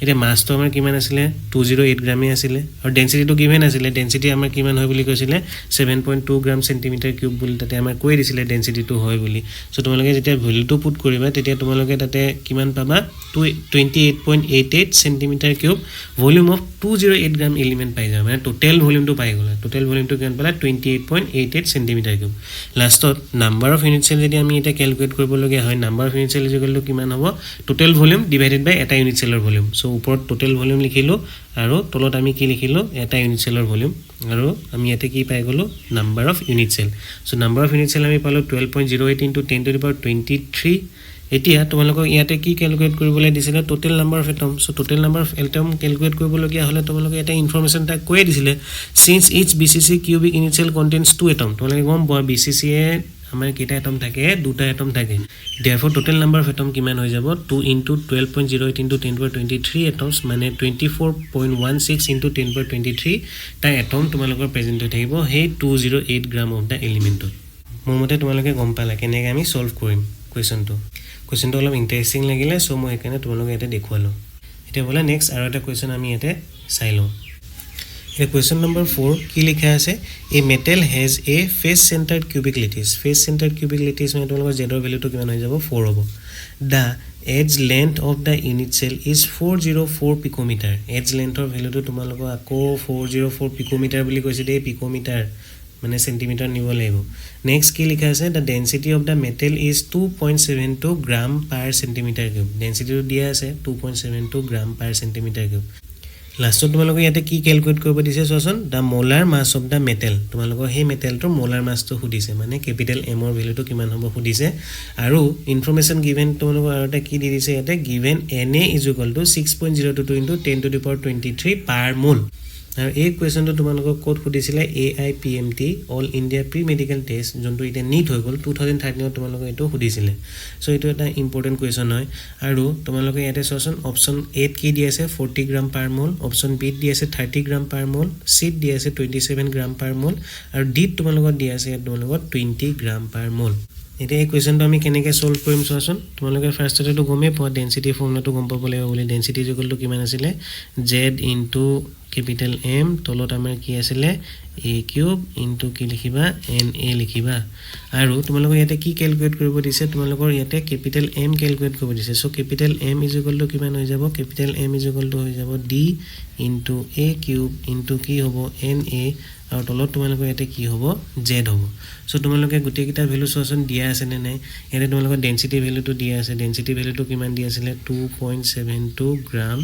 এটা মাসটো আমাৰ কিমান আছিল 208 গ্ৰামে আছিল আৰু ডেনসিটিটো গিভেন আছিল ডেনসিটি আমাৰ কিমান হয় বুলি কৈছিল 7.2 গ্ৰাম সেন্টিমিটাৰ কিউব বুলি তাতে আমাৰ কৈ দিছিল ডেনসিটিটো হয় বুলি সো তোমালোকে যেতিয়া ভ্যালুটো পুট কৰিবা তেতিয়া তোমালোকে তাতে কিমান পাবা 28.88 centimetre cube volume of 208 gram element পাই যাবা মানে টোটাল ভলিউমটো পাই গলা টোটাল ভলিউমটো কিমান পালা 28.88 সেন্টিমিটাৰ কিউব লাষ্টত নাম্বাৰ অফ ইউনিট সেল যদি আমি এটা ক্যালকুলেট কৰিব লগিয়া হয় number of unit cell is equal to কিমান হ'ব টোটাল ভলিউম ডিভাইডেড বাই এটা ইউনিট সেলৰ ভলিউম সো ওপৰত টোটাল ভলিউম লিখিলো আৰু তলত আমি কি লিখিলো এটা ইউনিট সেলৰ ভলিউম আৰু আমি ইয়াতে কি পাই গলো number of unit cell so number of unit cell আমি পালো 12.08 * 10⁻23 এতিয়া তোমালোকক ইয়াতে কি ক্যালকুলেট কৰিবলৈ দিছিলে total number of atom so total number of atom calculate কৰিবলগীয়া হলে তোমালোকক এটা ইনফৰমেশন টা কৈ দিছিলে সিন্স ইচ BCC cubic unit cell contains 2 atom তোমালোকে গম পোৱা BCC এ আমাৰ কেটা এটম থাকে দুটা এটম থাকে therefore total number of atom কিমান হৈ যাব 2 * 12.08 * 10⁻23 atoms মানে 24.16 * 10⁻23 টা এটম তোমালোকৰ প্ৰেজেন্ট হৈ থাকিব হে 208 গ্ৰাম অফ দা এলিমেন্ট মোৰ মতে তোমালোকে গম পালা কেনেকৈ আমি সলভ কৰিম কোৱেশ্চনটো অলপ ইন্টাৰেষ্টিং লাগিলে সো মই এখানে তোমালোকক এটা দেখুৱালো এটা বলা নেক্সট আৰু এটা কোৱেশ্চন আমি এটা চাই লওঁ এটা কোৱেশ্চন নম্বৰ 4 কি লিখা আছে a metal has a face centred cubic lattice মানে তোমালোকৰ z ৰ ভ্যালুটো কিমান হৈ যাব 4 হ'ব দা edge length of the unit cell is 404 picometer edge length of ভ্যালুটো তোমালোকক আকৌ 404 picometer বুলি কৈছে দে picometer মানে সেন্টিমিটাৰ নিব লাগিব নেক্সট কি লিখা আছে the density of the metal is 2.72 gram per centimeter cube density টো দিয়া আছে 2.72 gram per centimeter cube লাষ্টত তোমালোকে ইয়াতে কি ক্যালকুলেট কৰিব দিছে চোন the molar mass of the metal তোমালোকৰ সেই মেটেলটোৰ মোলাৰ মাসটো সুধিছে মানে ক্যাপিটাল m ৰ ভ্যালুটো কিমান হ'ব সুধিছে আৰু ইনফৰমেশন গিভেন তোমালোকৰ আৰু এটা কি দি দিছে ইয়াতে গিভেন Na = 6.022 × 10⁻23 per mole আৰু এই কোৱেশ্চনটো তোমালোকক কোড খুদিছিলে AIPMT all India pre medical test যোনটো এটা নিট হৈ গল 2013 ত তোমালোকক এটো খুদিছিলে সো এটো এটা ইম্পৰ্টেন্ট কোৱেশ্চন হয় আৰু তোমালোকে ইয়াতে চোন অপচন 8 কি দি আছে 40 গ্ৰাম পাৰ মোল অপচন বি দি আছে 30 গ্ৰাম পাৰ মোল সি দি আছে 27 গ্ৰাম পাৰ মোল আৰু ডি তোমালোকক দি আছে তোমালোকক 20 গ্ৰাম পাৰ মোল এটা এই কোৱেশ্চনটো আমি কেনেকৈ সলভ কৰিম চোন তোমালোকে ফাৰ্ষ্টতে তো গমে পোৱা ডেনসিটি ফৰ্মুলাটো গম পাব লাগিব বুলি ডেনসিটি ইকুৱেল টু কিমান আছিল z * capital M তলত আমাৰ কি আছিল a কিউব * কি লিখিবা na লিখিবা আৰু তোমালোকক ইয়াতে কি ক্যালকুলেট কৰিব দিছে তোমালোকৰ ইয়াতে ক্যাপিটাল M ক্যালকুলেট কৰিব দিছে সো ক্যাপিটাল M = কিমান হৈ যাব ক্যাপিটাল M = হৈ যাব d * a কিউব * কি হ'ব na আৰু তলত তোমালোকৰ ইয়াতে কি হ'ব z হ'ব সো তোমালোকে গুটি কিটা ভ্যালু চোন দিয়া আছে নে নাই ইয়াতে তোমালোকৰ ডেনসিটি ভ্যালুটো দিয়া আছে ডেনসিটি ভ্যালুটো কিমান দিয়া আছিল 2.72 গ্ৰাম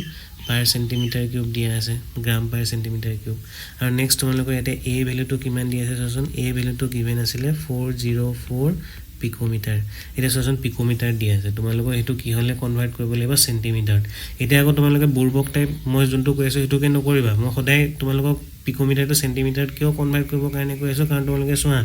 per centimeter cube দিয়া আছে গ্ৰাম per centimeter cube আৰু নেক্সট তোমালোকৰ ইয়াতে a ভ্যালুটো কিমান দিয়া আছে চোন a ভ্যালুটো গিভেন আছিল 404 পিকোমিটাৰ এটা চোন পিকোমিটাৰ দিয়া আছে তোমালোকৰ হেতু কি হলে কনভাৰ্ট কৰিব লাগিব সেন্টিমিটাৰ এটা আকৌ তোমালোকে বুৰবক টাইপ মই যোনটো কৈ আছো হেতুকে নকৰিবা মই সদায় তোমালোকক পিকোমিটাৰটো চেণ্টিমিটাৰত কিয় কনভাৰ্ট কৰিবৰ কাৰণে কৈ আছোঁ কাৰণ তোমালোকে চোৱা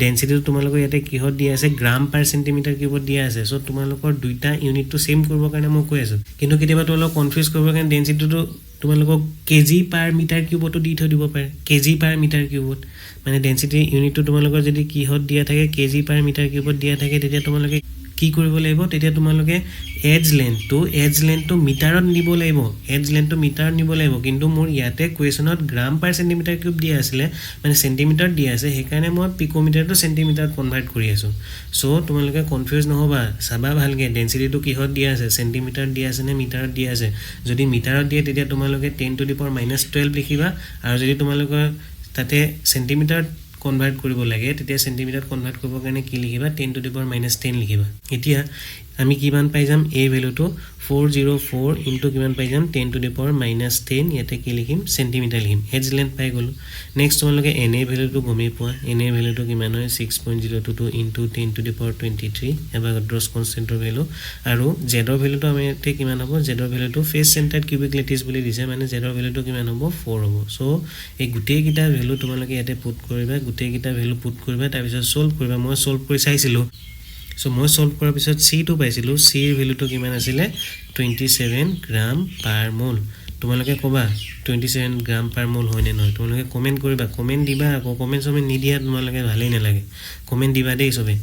ডেনচিটিটো তোমালোকৰ ইয়াতে কিহত দিয়া আছে গ্ৰাম পাৰ চেণ্টিমিটাৰ কিউবত দিয়া আছে চ' তোমালোকৰ দুইটা ইউনিটটো ছেম কৰিবৰ কাৰণে মই কৈ আছোঁ কিন্তু কেতিয়াবা তোমালোকক কনফিউজ কৰিবৰ কাৰণে ডেনচিটিটো তোমালোকক কেজি পাৰ মিটাৰ কিউবতো দি থৈ দিব পাৰে কেজি পাৰ মিটাৰ কিউবত মানে ডেনচিটি ইউনিটটো তোমালোকৰ যদি কিহত দিয়া থাকে কেজি পাৰ মিটাৰ কিউবত দিয়া থাকে তেতিয়া তোমালোকে কি কৰিব লাগিব তেতিয়া তোমালোকে এজ লেন্থটো মিটাৰত নিব লাগিব কিন্তু মোৰ ইয়াতে কুৱেশ্যনত গ্ৰাম পাৰ চেণ্টিমিটাৰ কিউব দিয়া আছিলে মানে চেণ্টিমিটাৰত দিয়া আছে সেইকাৰণে মই পিকোমিটাৰটো চেণ্টিমিটাৰত কনভাৰ্ট কৰি আছোঁ চ' তোমালোকে কনফিউজ নহ'বা চাবা ভালকৈ ডেনচিটিটো কিহত দিয়া আছে চেণ্টিমিটাৰত দিয়া আছে নে মিটাৰত দিয়া আছে যদি মিটাৰত দিয়ে তেতিয়া তোমালোকে 10⁻12 লিখিবা আৰু যদি তোমালোকৰ তাতে চেণ্টিমিটাৰত কনভাৰ্ট কৰিব লাগে তেতিয়া চেণ্টিমিটাৰত কনভাৰ্ট কৰিবৰ কাৰণে কি লিখিবা 10⁻10 লিখিবা এতিয়া আমি কিমান পাই যাম এই ভ্যালুটো 404 ইনটু কিমান পাই যাম 10⁻10 ইয়াতে কি লিখিম সেন্টিমিটাৰ লিখিম এজ লেন্থ পাই গলো নেক্সট তোমালোকে এনে ভ্যালুটো গমে পোৱা এনে ভ্যালুটো কিমান হয় 6.022 ইনটু 10⁻23 এবাৰ গ্ৰছ কনষ্টেন্টৰ ভ্যালু আৰু জেডৰ ভ্যালুটো আমি ইয়াতে কিমান হ'ব জেডৰ ভ্যালুটো ফেস সেন্টাৰ্ড কিউবিক লেটিছ বুলি দিছে মানে জেডৰ ভ্যালুটো কিমান হ'ব 4 হ'ব সো এই গুটেই কিটা ভ্যালু তোমালোকে ইয়াতে পুট কৰিবা গুটেই কিটা ভ্যালু পুট কৰিবা তাৰ পিছত সলভ কৰিবা মই সলভ কৰি চাইছিলো সো মই সলভ কৰাৰ পিছত c টো পাইছিলো c এৰ ভ্যালুটো কিমান আছিল 27 গ্ৰাম পাৰ মোল তোমালোকে কবা 27 গ্ৰাম পাৰ মোল হয়নে নহয় তোমালোকে কমেন্ট কৰিবা কমেন্ট দিবা আকৌ কমেন্ট নিদিয়া তোমালোকে ভালেই নালাগে কমেন্ট দিবা দেই সবে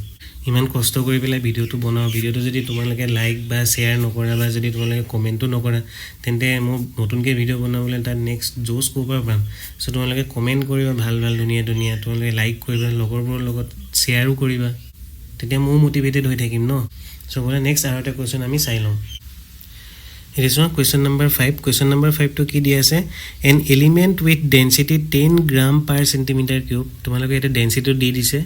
ইমান কষ্ট কৰি পেলাই ভিডিওটো বনাও ভিডিওটো যদি তোমালোকে লাইক বা শেয়াৰ নকৰা বা যদি তোমালোকে কমেন্টও নকৰা তেন্তে মই নতুনকে ভিডিও বনাবলৈ তাৰ নেক্সট জোস কোপা পাম সো তোমালোকে কমেন্ট কৰিবা ভাল ভাল ধুনীয়া তোমালোকে লাইক কৰিবা লগৰবোৰৰ লগত শেয়াৰও কৰিবা তেতিয়া মই মোটিভেটেড হৈ থাকিম ন সো বলা নেক্সট আৰু এটা কোৱেশ্চন আমি চাই লওঁ It is question number 5. Question number 5 to ki diya ase an element with density 10 gram per centimeter cube. Tumaloke eta density di dise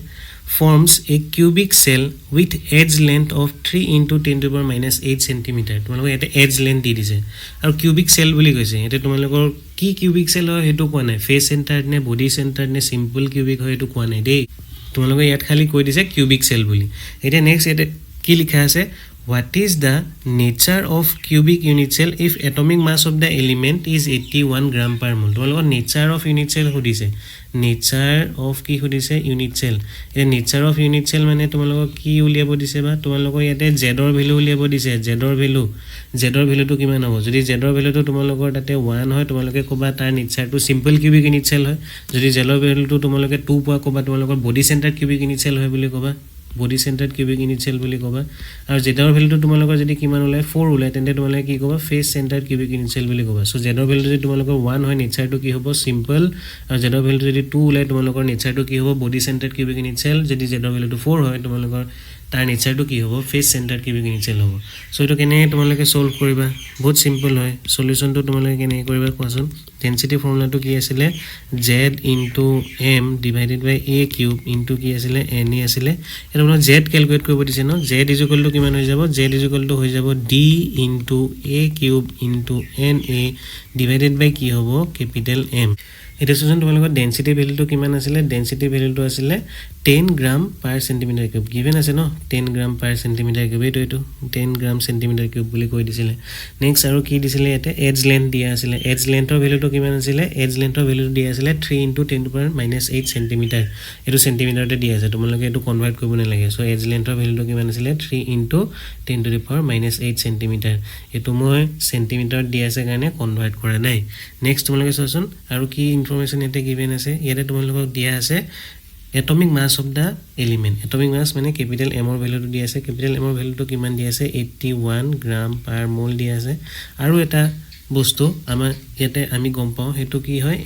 forms a cubic cell with edge length of 3 into 10⁻8 centimeter. Tumaloke eta edge length di dise. Aru cubic cell boli koise. Eta tumalokor ki cubic cell hoy hetu koa nai. Face centered ne body centered ne simple cubic hoy hetu koa nai dei. Tumaloke yat khali koi dise cubic cell boli. Eta next eta ki likha ase what is the nature of cubic unit cell if atomic mass of the element is 81 gram per mole তোমালোকৰ nature of unit cell সুধিছে nature of কি সুধিছে unit cell এই nature of unit cell মানে তোমালোকক কি উলিয়াব দিছে বা তোমালোকৰ ইয়াতে z ৰ ভ্যালু উলিয়াব দিছে z ৰ ভ্যালুটো কিমান হ'ব যদি z ৰ ভ্যালুটো তোমালোকৰ তাতে 1 হয় তোমালোকে কবা তাৰ nature-টো simple cubic unit cell হয় যদি z ৰ ভ্যালুটো তোমালোকে 2 পোৱা কবা তোমালোকৰ body centered cubic unit cell হয় বুলি কবা body centered cubic unit cell বুলি কবা আৰু জেডৰ ভ্যালুটো তোমালোকৰ যদি কিমান ওলাই 4 ওলাই তেন্তে তোমালোকে কি কবা face centered cubic unit cell বুলি কবা সো জেডৰ ভ্যালুটো যদি তোমালোকৰ 1 হয় নেচাৰটো কি হ'ব সিম্পল আৰু জেডৰ ভ্যালুটো যদি 2 ওলাই তোমালোকৰ নেচাৰটো কি হ'ব body centered cubic unit cell যদি জেডৰ ভ্যালুটো 4 হয় তোমালোকৰ তাৰ নেচাৰটো কি হ'ব face centered cubic unit cell হ'ব সো এটো কেনে তোমালোকে সলভ কৰিবা বহুত সিম্পল হয় সলিউশনটো তোমালোকে কেনে কৰিবা কোৱাচোন ডেনসিটি ফৰ্মুলাটো কি আছিল z * m / a cube * কি আছিল n আছিল এটা মানে z ক্যালকুলেট কৰিব দিছে ন z = কিমান হৈ যাব z = হৈ যাব d * a cube * na divided by কি হ'ব ক্যাপিটাল m এটা সূচন তোমালোকৰ ডেনসিটি ভ্যালুটো কিমান আছিল ডেনসিটি ভ্যালুটো আছিল 10 গ্রাম পার সেন্টিমিটার কিউব গিভেন আছে ন 10 গ্রাম পার সেন্টিমিটার কিউব এটো 10 গ্রাম সেন্টিমিটার কিউব বুলি কৈ দিছিলে নেক্সট আৰু কি দিছিলে এতে এজ লেন্থ দিয়া আছিল এজ লেন্থৰ ভ্যালুটো কিমান আছিল এজ লেন্থৰ ভ্যালুটো দিয়া আছিল 3 * 10⁻8 সেন্টিমিটাৰ এটো সেন্টিমিটাৰতে দিয়া আছে তোমালোকে এটো কনভাৰ্ট কৰিব নালাগে সো এজ লেন্থৰ ভ্যালুটো কিমান আছিল 3 * 10⁻8 সেন্টিমিটাৰ এটো মই সেন্টিমিটাৰত দিয়া আছে কাৰণে কনভাৰ্ট কৰা নাই নেক্সট তোমালোকে চোৱাচোন আৰু কি ইনফৰমেশন এতে গিভেন আছে ইয়াতে তোমালোকক দিয়া আছে atomic mass of the element atomic mass মানে capital m ৰ ভ্যালুটো দি আছে capital m ৰ ভ্যালুটো কিমান দি আছে 81 গ্ৰাম পাৰ মোল দি আছে আৰু এটা বস্তু আমাৰ ইয়াতে আমি গম পাও হেতু কি হয়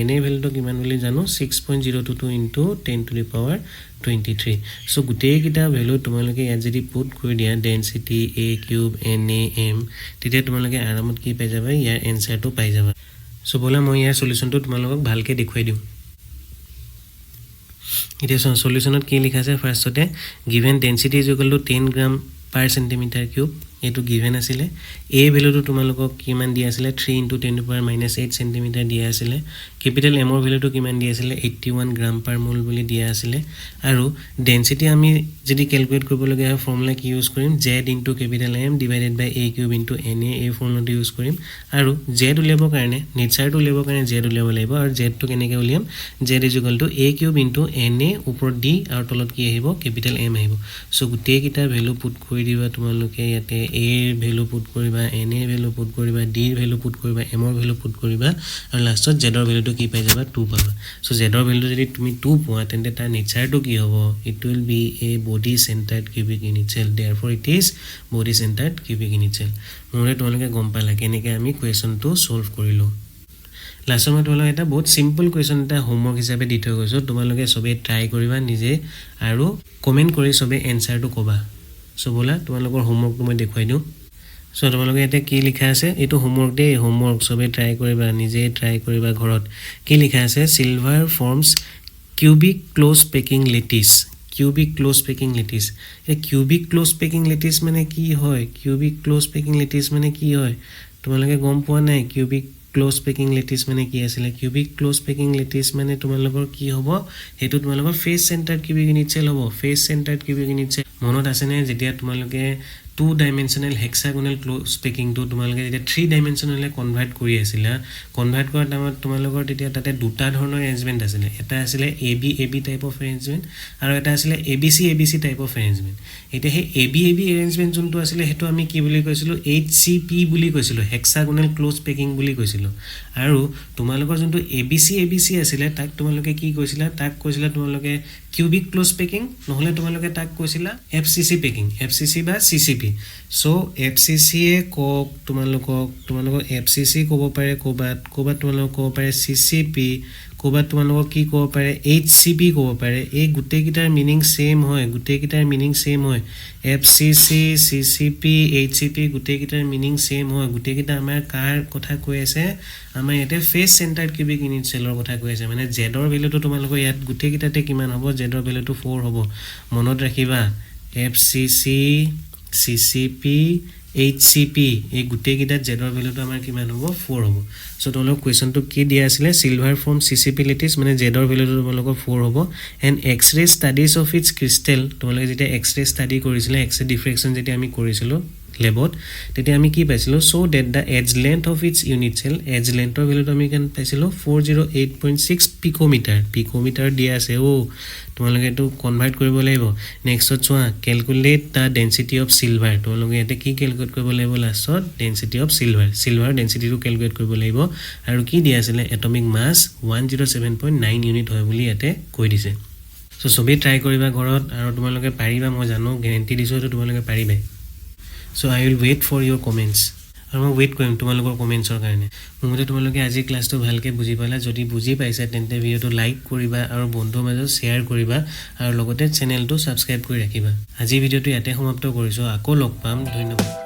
na ভ্যালুটো কিমান বুলি জানো 6.022 × 10⁻23 সো গুটেই কিটা ভ্যালু তোমালোকে ইয়াত যদি পুট কৰি দিয়া density a cube na m তেতিয়া তোমালোকে আৰামত কি পাই যাবা ইয়াৰ এনসাৰটো পাই যাবা সো বলা মই ইয়াৰ সলিউশনটো তোমালোকক ভালকে দেখুৱাই দিম It is solution কি লিখা আছে ফাৰ্স্টতে given density is equal to 10 gram per centimeter cube এইটো গিভেন আছিলে a ভ্যালুটো তোমালোকক কিমান দিয়া আছিলে 3 * 10⁻⁻8 সেন্টিমিটাৰ দিয়া আছিলে ক্যাপিটাল m ৰ ভ্যালুটো কিমান দিয়া আছিলে 81 গ্ৰাম পাৰ মোল বুলি দিয়া আছিলে আৰু ডেনসিটি আমি যদি ক্যালকুলেট কৰিব লগা হয় ফৰ্মুলা কি ইউজ কৰিম z * capital M / a³ * na এই ফৰ্মুলাটো ইউজ কৰিম আৰু z উলিয়াবৰ কাৰণে নেচাৰটো উলিয়াবৰ কাৰণে z উলিয়াব লাগিব আৰু z টো কেনেকৈ উলিয়াম z = a³ * na ওপৰত d আৰু তলত কি আহিব ক্যাপিটাল M আহিব সো গুটেই কিটা ভ্যালু পুট কৰি দিবা তোমালোকে ইয়াতে a এৰ ভ্যালু পুট কৰিবা na এৰ ভ্যালু পুট কৰিবা d এৰ ভ্যালু পুট কৰিবা m এৰ ভ্যালু পুট কৰিবা আৰু লাষ্টত z এৰ ভ্যালুটো কি পাই যাবা 2 পাবা সো z এৰ ভ্যালু যদি তুমি 2 পোৱা তেন্তে তাৰ নেচাৰটো কি হ'ব it will be a body centered cubic unit cell therefore it is body centered cubic unit cell মোৰে তোমালোকে গম পালা কেনেকৈ আমি কোৱেশ্চনটো সলভ কৰিলো লাষ্টত মই তোমালোকক এটা বহুত সিম্পল কোৱেশ্চন এটা হোমৱৰ্ক হিচাপে দি থৈ গৈছো তোমালোকে সবে ট্ৰাই কৰিবা নিজে আৰু কমেন্ট কৰি সবে এনসাৰটো কবা সো বলা তোমালোকৰ হোমৱৰ্কটো মই দেখুৱাই দিওঁ সো তোমালোকে এটা কি লিখা আছে এটো হোমৱৰ্ক দে হোমৱৰ্ক সবে ট্ৰাই কৰিবা নিজে ট্ৰাই কৰিবা ঘৰত কি লিখা আছে silver ফৰ্মস cubic close packing lattice cubic close packing lattice এই cubic close packing lattice মানে কি হয় cubic close packing lattice মানে কি হয় তোমালোকে গম পোৱা নাই cubic close packing lattice মানে কি আছিল cubic close packing lattice মানে তোমালোকৰ কি হ'ব হেতু তোমালোকৰ face centered cubic unit cell হ'ব face centered cubic unit cell মনত আছে নে যেতিয়া তোমালোকে 2 dimensional hexagonal close packing to তোমালোকে যেতিয়া 3 dimensional কনভাৰ্ট কৰি আছিলা কনভাৰ্ট কৰাৰ টাইমত তোমালোকৰ তেতিয়া তাতে দুটা ধৰণৰ এৰেঞ্জমেন্ট আছিল এটা আছিল AB AB type of arrangement আৰু এটা আছিল ABC ABC type of arrangement এটা হে AB AB এৰেঞ্জমেন্ট যোনটো আছিল হেতু আমি কি বুলি কৈছিলো HCP বুলি কৈছিলো হেক্সাগোনাল ক্লোজ পেকিং বুলি কৈছিলো আৰু তোমালোকৰ যোনটো ABC ABC আছিল তাক তোমালোকে কি কৈছিলা তাক কৈছিলা তোমালোকে cubic close packing নহলে তোমালোকে তাক কৈছিলা FCC packing FCC বা CCP so FCC এ তোমালোকক FCC ক'ব পাৰে কোবাত তোমালোকক ক'ব পাৰে CCP কোবাত তোমালোকক কি ক'ব পাৰে HCP ক'ব পাৰে এই গুটেই কিটাৰ মিনিং সেম হয় গুটেই কিটাৰ মিনিং সেম হয় FCC CCP HCP গুটেই কিটাৰ মিনিং সেম হয় গুটেই কিটা আমাৰ কাৰ কথা কৈ আছে আমাৰ ইয়াতে ফেস সেন্টাৰ্ড কিউবিক ইউনিট সেলৰ কথা কৈ আছে মানে z ৰ ভ্যালুটো তোমালোকৰ ইয়াত গুটেই কিটাতে কিমান হ'ব z ৰ ভ্যালুটো 4 হ'ব মনত ৰাখিবা FCC CCP HCP এই গুটেই কিটা z ৰ ভ্যালুটো আমাৰ কিমান হ'ব 4 হ'ব সো তোমালোক কোৱেশ্চনটো কি দিয়া আছিল সিলভাৰ ফৰ্ম CCP lattice মানে z ৰ ভ্যালুটো তোমালোকৰ 4 হ'ব and X-ray studies of its crystal তোমালোকে যেতিয়া এক্স-ৰে ষ্টাডি কৰিছিলে এক্স-ৰে ডিফ্ৰেকশন যেতিয়া আমি কৰিছিলো লেবত তেতিয়া আমি কি পাইছিলো so that the edge length of its unit cell edge লেন্থৰ ভ্যালুটো আমি কেন পাইছিলো 408.6 পিকোমিটাৰ দিয়া আছে ও তোমালোকে এটো কনভাৰ্ট কৰিব লাগিব নেক্সটত চোৱা calculate da density of silver তোমালোকে এতে কি ক্যালকুলেট কৰিব লাগিব লাষ্টত ডেনসিটি অফ সিলভাৰ ডেনসিটিটো ক্যালকুলেট কৰিব লাগিব আৰু কি দিয়া আছিল এটমিক মাস 107.9 ইউনিট হয় বুলি এতে কৈ দিছে সো সবে ট্ৰাই কৰিবা ঘৰত আৰু তোমালোকে পাৰিবা মই জানো গ্যাৰান্টি দিছো তো তোমালোকে পাৰিবা so I will wait for your comments আৰু মই ওয়েট কৰিম তোমালোকৰ কমেন্টছৰ কাৰণে মই তোমালোকে আজি ক্লাছটো ভালকে বুজি পালা যদি বুজি পাইছা তেন্তে ভিডিওটো লাইক কৰিবা আৰু বন্ধুৰ মাজত শেয়াৰ কৰিবা আৰু লগতে চেনেলটো সাবস্ক্ৰাইব কৰি ৰাখিবা আজি ভিডিওটো ইয়াতে সমাপ্ত কৰিছো আকৌ লগ পাম ধন্যবাদ